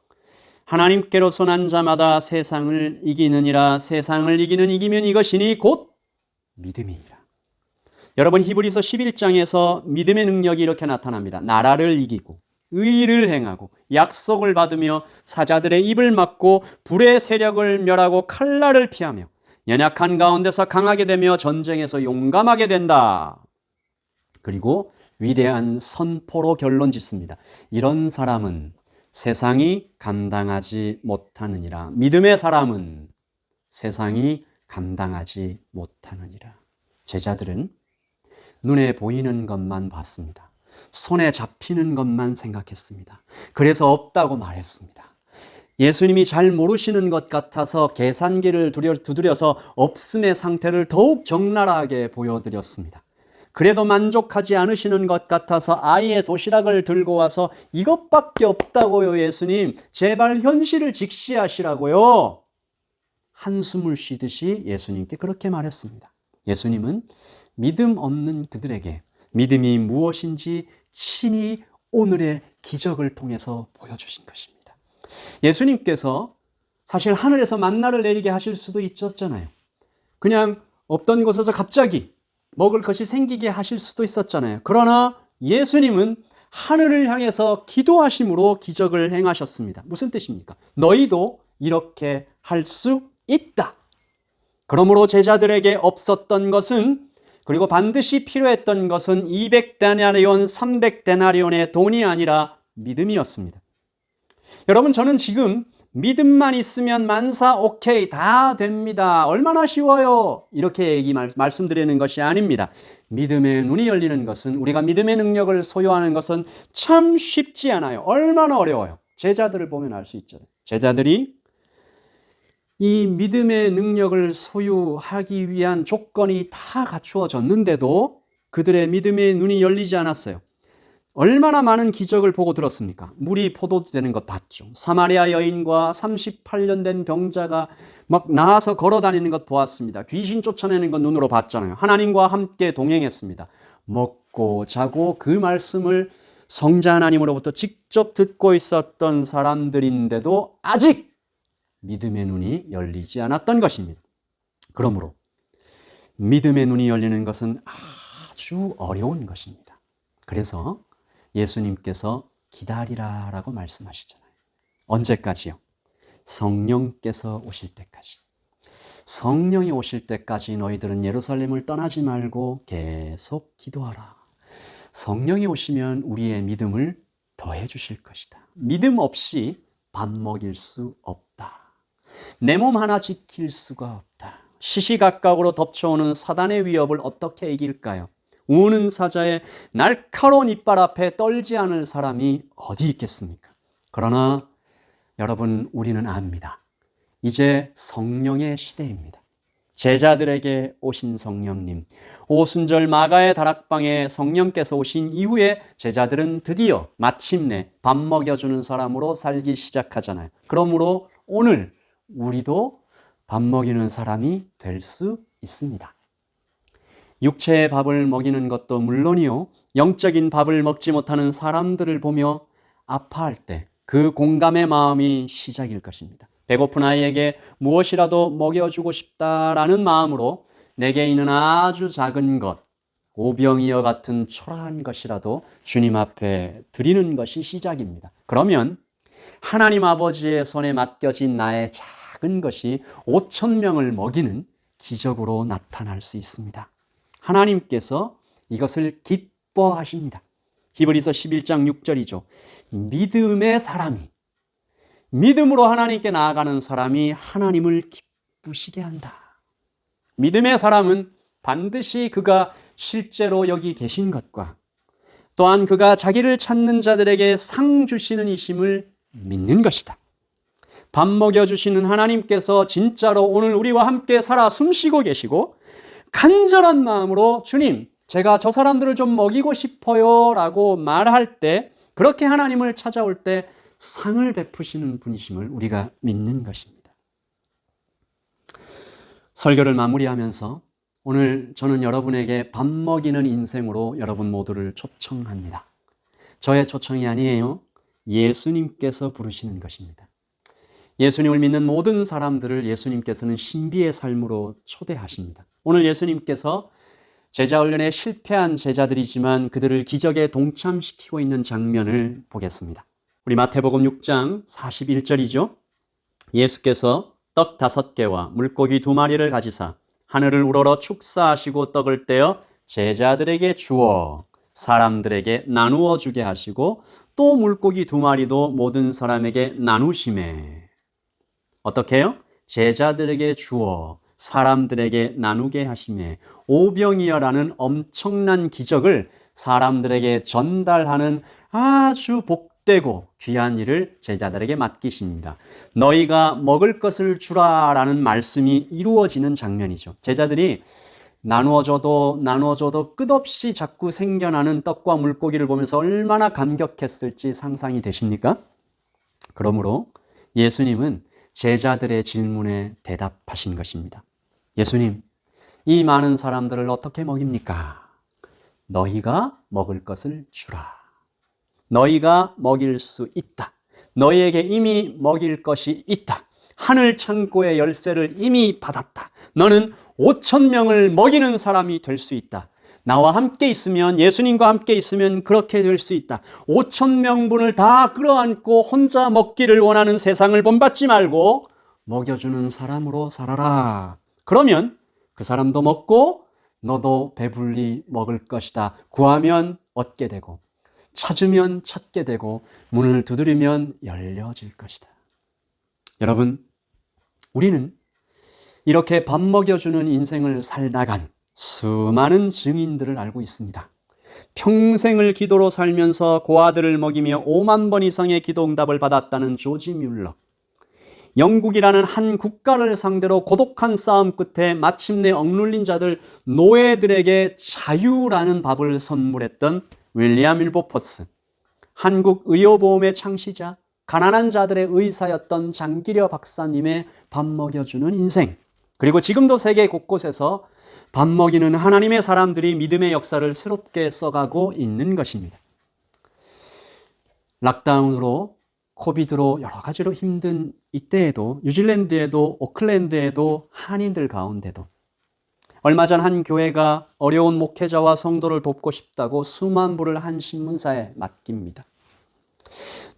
하나님께로서 난 자마다 세상을 이기느니라. 세상을 이기면 이것이니 곧 믿음이니라. 여러분, 히브리서 11장에서 믿음의 능력이 이렇게 나타납니다. 나라를 이기고 의를 행하고 약속을 받으며 사자들의 입을 막고 불의 세력을 멸하고 칼날을 피하며 연약한 가운데서 강하게 되며 전쟁에서 용감하게 된다. 그리고 위대한 선포로 결론 짓습니다. 이런 사람은 세상이 감당하지 못하느니라. 믿음의 사람은 세상이 감당하지 못하느니라. 제자들은 눈에 보이는 것만 봤습니다. 손에 잡히는 것만 생각했습니다. 그래서 없다고 말했습니다. 예수님이 잘 모르시는 것 같아서 계산기를 두드려서 없음의 상태를 더욱 적나라하게 보여드렸습니다. 그래도 만족하지 않으시는 것 같아서 아예 도시락을 들고 와서 이것밖에 없다고요, 예수님. 제발 현실을 직시하시라고요. 한숨을 쉬듯이 예수님께 그렇게 말했습니다. 예수님은 믿음 없는 그들에게 믿음이 무엇인지 친히 오늘의 기적을 통해서 보여주신 것입니다. 예수님께서 사실 하늘에서 만나를 내리게 하실 수도 있었잖아요. 그냥 없던 곳에서 갑자기 먹을 것이 생기게 하실 수도 있었잖아요. 그러나 예수님은 하늘을 향해서 기도하심으로 기적을 행하셨습니다. 무슨 뜻입니까? 너희도 이렇게 할 수 있다. 그러므로 제자들에게 없었던 것은, 그리고 반드시 필요했던 것은 200데나리온, 300데나리온의 돈이 아니라 믿음이었습니다. 여러분, 저는 지금 믿음만 있으면 만사 오케이 다 됩니다. 얼마나 쉬워요. 이렇게 말씀드리는 것이 아닙니다. 믿음의 눈이 열리는 것은, 우리가 믿음의 능력을 소유하는 것은 참 쉽지 않아요. 얼마나 어려워요. 제자들을 보면 알 수 있잖아요. 제자들이 이 믿음의 능력을 소유하기 위한 조건이 다 갖추어졌는데도 그들의 믿음의 눈이 열리지 않았어요. 얼마나 많은 기적을 보고 들었습니까? 물이 포도 되는 것 봤죠. 사마리아 여인과 38년 된 병자가 막 나와서 걸어 다니는 것 보았습니다. 귀신 쫓아내는 것 눈으로 봤잖아요. 하나님과 함께 동행했습니다. 먹고 자고 그 말씀을 성자 하나님으로부터 직접 듣고 있었던 사람들인데도 아직 믿음의 눈이 열리지 않았던 것입니다. 그러므로 믿음의 눈이 열리는 것은 아주 어려운 것입니다. 그래서 예수님께서 기다리라라고 말씀하시잖아요. 언제까지요? 성령께서 오실 때까지. 성령이 오실 때까지 너희들은 예루살렘을 떠나지 말고 계속 기도하라. 성령이 오시면 우리의 믿음을 더해 주실 것이다. 믿음 없이 밥 먹일 수 없다. 내 몸 하나 지킬 수가 없다. 시시각각으로 덮쳐오는 사단의 위협을 어떻게 이길까요? 우는 사자의 날카로운 이빨 앞에 떨지 않을 사람이 어디 있겠습니까? 그러나 여러분, 우리는 압니다. 이제 성령의 시대입니다. 제자들에게 오신 성령님, 오순절 마가의 다락방에 성령께서 오신 이후에 제자들은 드디어 마침내 밥 먹여주는 사람으로 살기 시작하잖아요. 그러므로 오늘 우리도 밥 먹이는 사람이 될 수 있습니다. 육체의 밥을 먹이는 것도 물론이요, 영적인 밥을 먹지 못하는 사람들을 보며 아파할 때 그 공감의 마음이 시작일 것입니다. 배고픈 아이에게 무엇이라도 먹여주고 싶다라는 마음으로 내게 있는 아주 작은 것, 오병이어 같은 초라한 것이라도 주님 앞에 드리는 것이 시작입니다. 그러면 하나님 아버지의 손에 맡겨진 나의 작은 것이 5,000명을 먹이는 기적으로 나타날 수 있습니다. 하나님께서 이것을 기뻐하십니다. 히브리서 11장 6절이죠. 믿음의 사람이, 믿음으로 하나님께 나아가는 사람이 하나님을 기쁘시게 한다. 믿음의 사람은 반드시 그가 실제로 여기 계신 것과 또한 그가 자기를 찾는 자들에게 상 주시는 이심을 믿는 것이다. 밥 먹여주시는 하나님께서 진짜로 오늘 우리와 함께 살아 숨쉬고 계시고 간절한 마음으로 주님, 제가 저 사람들을 좀 먹이고 싶어요 라고 말할 때, 그렇게 하나님을 찾아올 때 상을 베푸시는 분이심을 우리가 믿는 것입니다. 설교를 마무리하면서 오늘 저는 여러분에게 밥 먹이는 인생으로 여러분 모두를 초청합니다. 저의 초청이 아니에요. 예수님께서 부르시는 것입니다. 예수님을 믿는 모든 사람들을 예수님께서는 신비의 삶으로 초대하십니다. 오늘 예수님께서 제자 훈련에 실패한 제자들이지만 그들을 기적에 동참시키고 있는 장면을 보겠습니다. 우리 마태복음 6장 41절이죠. 예수께서 떡 5개와 물고기 2마리를 가지사 하늘을 우러러 축사하시고 떡을 떼어 제자들에게 주어 사람들에게 나누어 주게 하시고 또 물고기 2마리도 모든 사람에게 나누시매. 어떻게 해요? 제자들에게 주어 사람들에게 나누게 하심에 오병이어라는 엄청난 기적을 사람들에게 전달하는 아주 복되고 귀한 일을 제자들에게 맡기십니다. 너희가 먹을 것을 주라라는 말씀이 이루어지는 장면이죠. 제자들이 나누어줘도 끝없이 자꾸 생겨나는 떡과 물고기를 보면서 얼마나 감격했을지 상상이 되십니까? 그러므로 예수님은 제자들의 질문에 대답하신 것입니다. 예수님, 이 많은 사람들을 어떻게 먹입니까? 너희가 먹을 것을 주라. 너희가 먹일 수 있다. 너희에게 이미 먹일 것이 있다. 하늘 창고의 열쇠를 이미 받았다. 너는 5,000명을 먹이는 사람이 될 수 있다. 나와 함께 있으면, 예수님과 함께 있으면 그렇게 될 수 있다. 5,000명분을 다 끌어안고 혼자 먹기를 원하는 세상을 본받지 말고 먹여주는 사람으로 살아라. 그러면 그 사람도 먹고 너도 배불리 먹을 것이다. 구하면 얻게 되고 찾으면 찾게 되고 문을 두드리면 열려질 것이다. 여러분, 우리는 이렇게 밥 먹여주는 인생을 살다간 수많은 증인들을 알고 있습니다. 평생을 기도로 살면서 고아들을 먹이며 5만 번 이상의 기도 응답을 받았다는 조지 뮬러. 영국이라는 한 국가를 상대로 고독한 싸움 끝에 마침내 억눌린 자들, 노예들에게 자유라는 밥을 선물했던 윌리엄 윌버포스. 한국 의료보험의 창시자, 가난한 자들의 의사였던 장기려 박사님의 밥 먹여주는 인생. 그리고 지금도 세계 곳곳에서 밥 먹이는 하나님의 사람들이 믿음의 역사를 새롭게 써가고 있는 것입니다. 락다운으로, 코비드로 여러 가지로 힘든 이때에도, 뉴질랜드에도, 오클랜드에도, 한인들 가운데도 얼마 전 한 교회가 어려운 목회자와 성도를 돕고 싶다고 수만 불을 한 신문사에 맡깁니다.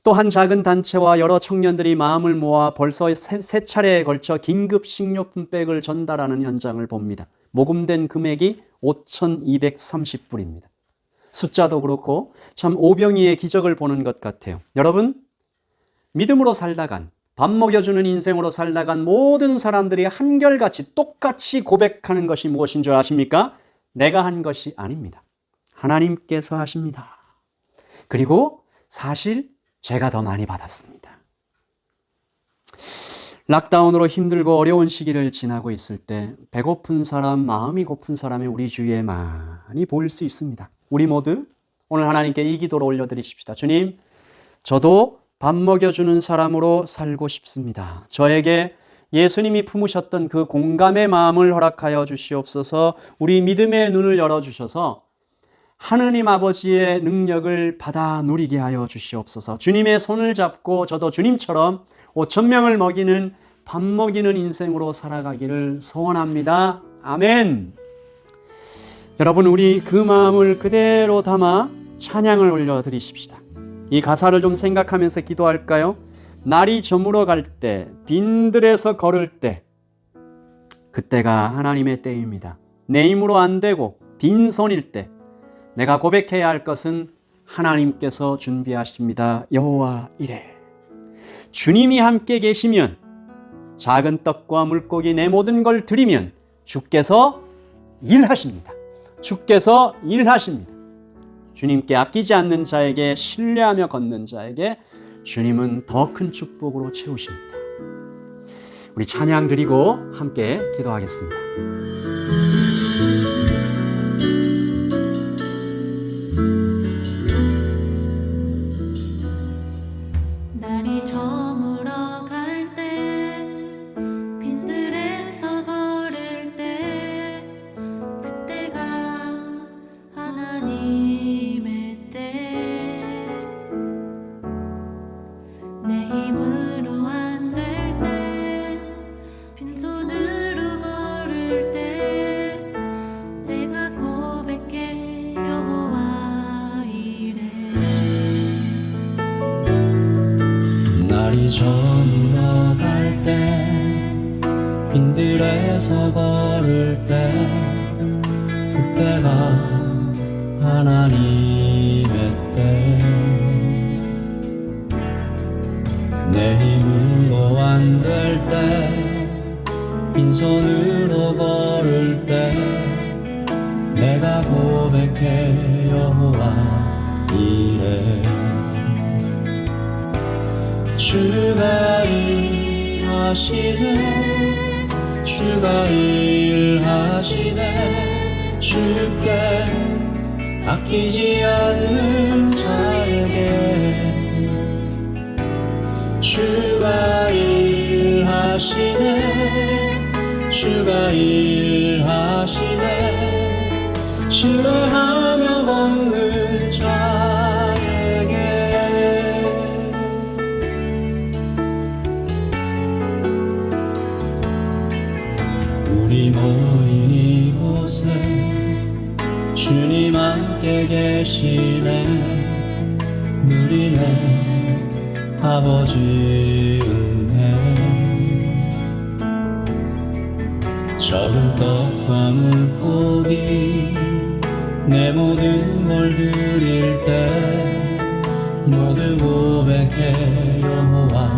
또 한 작은 단체와 여러 청년들이 마음을 모아 벌써 세 차례에 걸쳐 긴급 식료품백을 전달하는 현장을 봅니다. 모금된 금액이 5,230불입니다. 숫자도 그렇고 참 오병이의 기적을 보는 것 같아요. 여러분, 믿음으로 살다간, 밥 먹여주는 인생으로 살다간 모든 사람들이 한결같이 똑같이 고백하는 것이 무엇인 줄 아십니까? 내가 한 것이 아닙니다. 하나님께서 하십니다. 그리고 사실 제가 더 많이 받았습니다. 락다운으로 힘들고 어려운 시기를 지나고 있을 때 배고픈 사람, 마음이 고픈 사람이 우리 주위에 많이 보일 수 있습니다. 우리 모두 오늘 하나님께 이 기도를 올려드리십시다. 주님, 저도 밥 먹여주는 사람으로 살고 싶습니다. 저에게 예수님이 품으셨던 그 공감의 마음을 허락하여 주시옵소서. 우리 믿음의 눈을 열어주셔서 하느님 아버지의 능력을 받아 누리게 하여 주시옵소서. 주님의 손을 잡고 저도 주님처럼 5,000명을 먹이는 밥 먹이는 인생으로 살아가기를 소원합니다. 아멘. 여러분, 우리 그 마음을 그대로 담아 찬양을 올려드리십시다. 이 가사를 좀 생각하면서 기도할까요? 날이 저물어 갈 때, 빈들에서 걸을 때, 그때가 하나님의 때입니다. 내 힘으로 안 되고 빈손일 때 내가 고백해야 할 것은 하나님께서 준비하십니다. 여호와 이래. 주님이 함께 계시면, 작은 떡과 물고기 내 모든 걸 드리면 주께서 일하십니다. 주께서 일하십니다. 주님께 아끼지 않는 자에게, 신뢰하며 걷는 자에게 주님은 더 큰 축복으로 채우십니다. 우리 찬양 드리고 함께 기도하겠습니다. 날이 저물어 갈 때, 빈들에서 걸을 때, 그때가 하나님의 때. 내 힘으로 안 될 때, 빈손으로 걸을 때, 내가 고백해 여호와 이래. 날이 저물어 갈 때, 빈들에서 걸을 때, 그때가 하나님의 때. 내 힘으로 안 될 때, 빈손으로 걸을 때 내가 고백해 여호와 이래 주가 일하시네 주가 일하시네 주께 아끼지 않는 자에게 주가 일하시네 주가 일하시네 신뢰하며 걷는 자에게 우리 모인 이곳에 주님 함께 계시네 누리네 아버지 은혜 적은 떡과 물고기 내 모든 걸 드릴 때 모두 고백해 여호와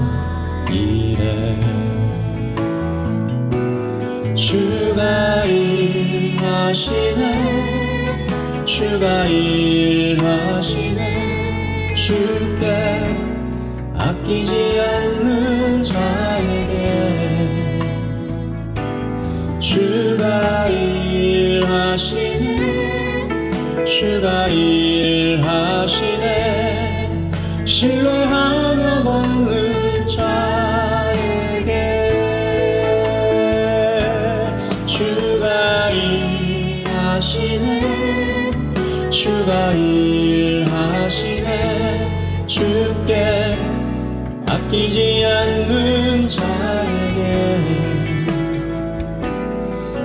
이래 주가 일하시네 주가 일하시네 주께 아끼지 않는 자에게 주가 일하시네 주가 일하시네 신뢰하며 걷는 자에게 주가 일하시네 주가 일하시네 주께 아끼지 않는 자에게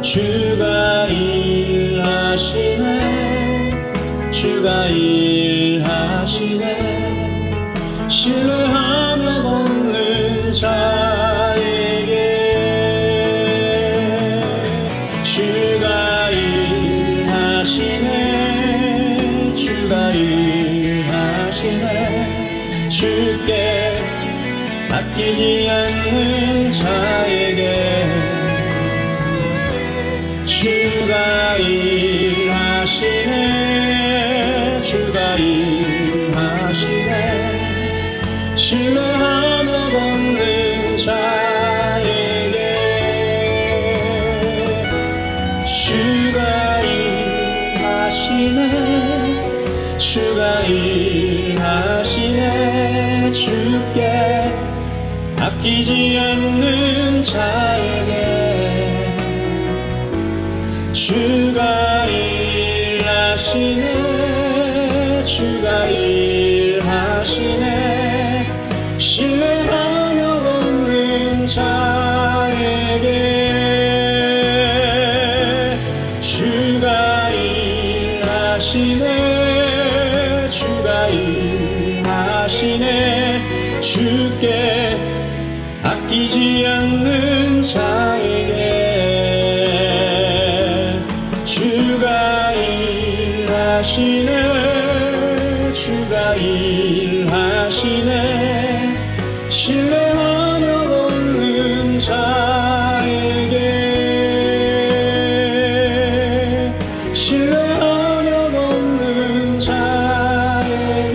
주가 일하시네 주가 일하시네 신뢰하며 걷는 자에게 주가 일하시네 주가 일하시네 주께 아끼지 않는 자에게 주가 일하시네 주가 일하시네 신뢰하며 걷는 자에게 주가 일하시네 주가 일하시네 주께 아끼지 않는 자에게 주가 일하시네 주가 일하시네 신뢰하며 걷는 자에게 주가 일하시네 주가 일하시네 주께 아끼지 않는 자에게 주가 일하시네 주가 일하시네 신뢰하며 걷는 자에게 신뢰하며 걷는 자에게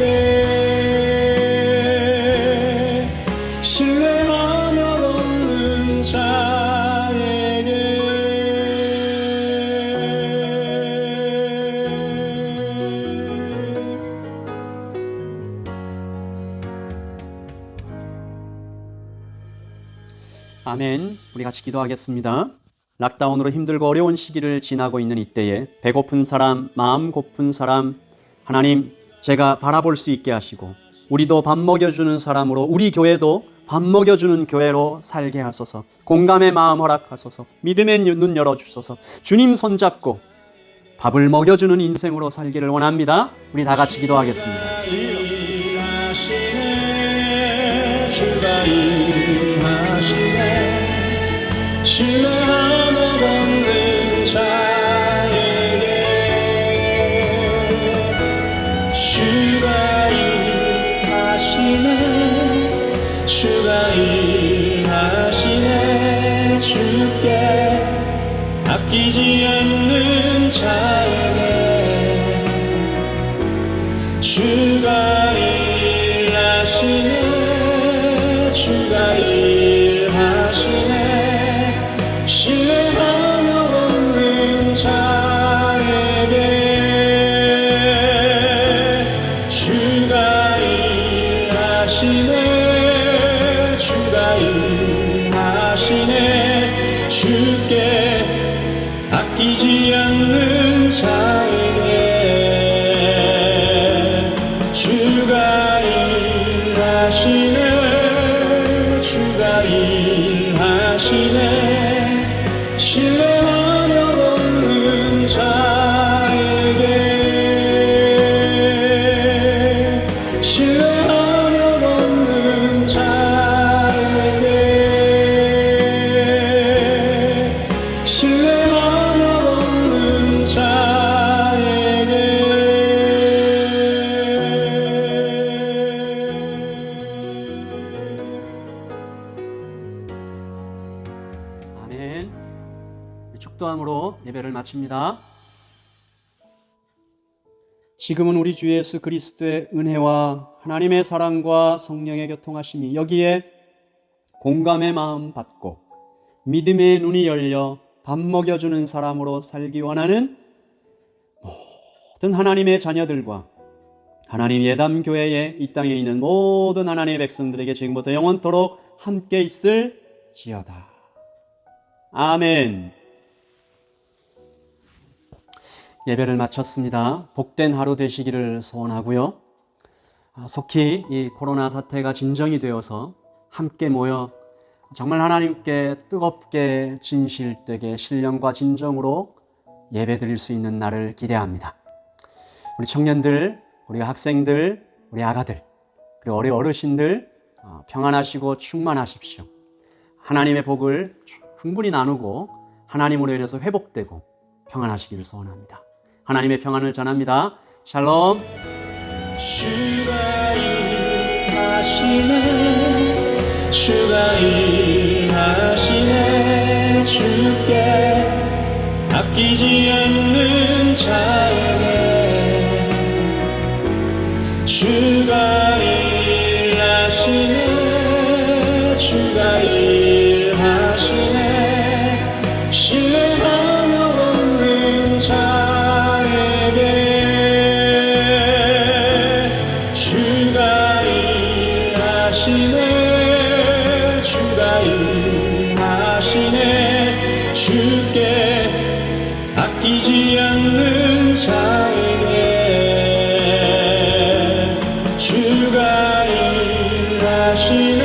신뢰하며 걷는 자에게 아멘. 우리 같이 기도하겠습니다. 락다운으로 힘들고 어려운 시기를 지나고 있는 이때에 배고픈 사람, 마음 고픈 사람, 하나님 제가 바라볼 수 있게 하시고 우리도 밥 먹여주는 사람으로 우리 교회도 밥 먹여주는 교회로 살게 하소서. 공감의 마음 허락하소서. 믿음의 눈 열어주소서. 주님 손잡고 밥을 먹여주는 인생으로 살기를 원합니다. 우리 다 같이 기도하겠습니다. 주가 일하시네 신뢰하며 걷는 자에게 주가 일하시네 주가 일하시네 주께 아끼지 않는 자에게 주가 일하시네 주가 일하시네 신뢰하며 없는 자에게 주가 일하시네 주가 일하시네 주께 아끼지 않는 자에게 주가 일하시네 주가 일하시네 신뢰하며 없는 자에게 신뢰하며 없는 자에게 신뢰하며 없는 아멘. 축도함으로 예배를 마칩니다. 지금은 우리 주 예수 그리스도의 은혜와 하나님의 사랑과 성령의 교통하심이 여기에 공감의 마음 받고 믿음의 눈이 열려 밥 먹여주는 사람으로 살기 원하는 모든 하나님의 자녀들과 하나님 예담교회에 이 땅에 있는 모든 하나님의 백성들에게 지금부터 영원토록 함께 있을지어다. 아멘. 예배를 마쳤습니다. 복된 하루 되시기를 소원하고요. 속히 이 코로나 사태가 진정이 되어서 함께 모여 정말 하나님께 뜨겁게 진실되게 신령과 진정으로 예배드릴 수 있는 날을 기대합니다. 우리 청년들, 우리 학생들, 우리 아가들, 그리고 우리 어르신들 평안하시고 충만하십시오. 하나님의 복을 충분히 나누고 하나님으로 인해서 회복되고 평안하시기를 소원합니다. 하나님의 평안을 전합니다. 샬롬. 주가 일하시네 주가 일하시네 주께 아끼지 않는 자에게 주가 일하시네 주가 일하시네 신뢰하며 없는 자에게 주가 일하시네 주가 일하시네 주께 아끼지 않는 자에게 주가 일하시네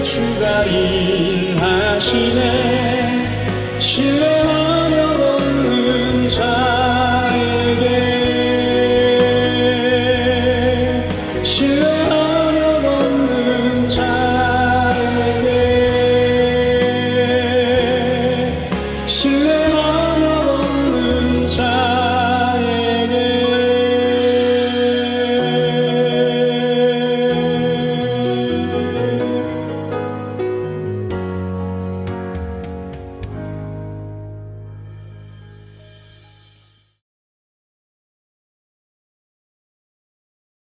주가 일하시네 신뢰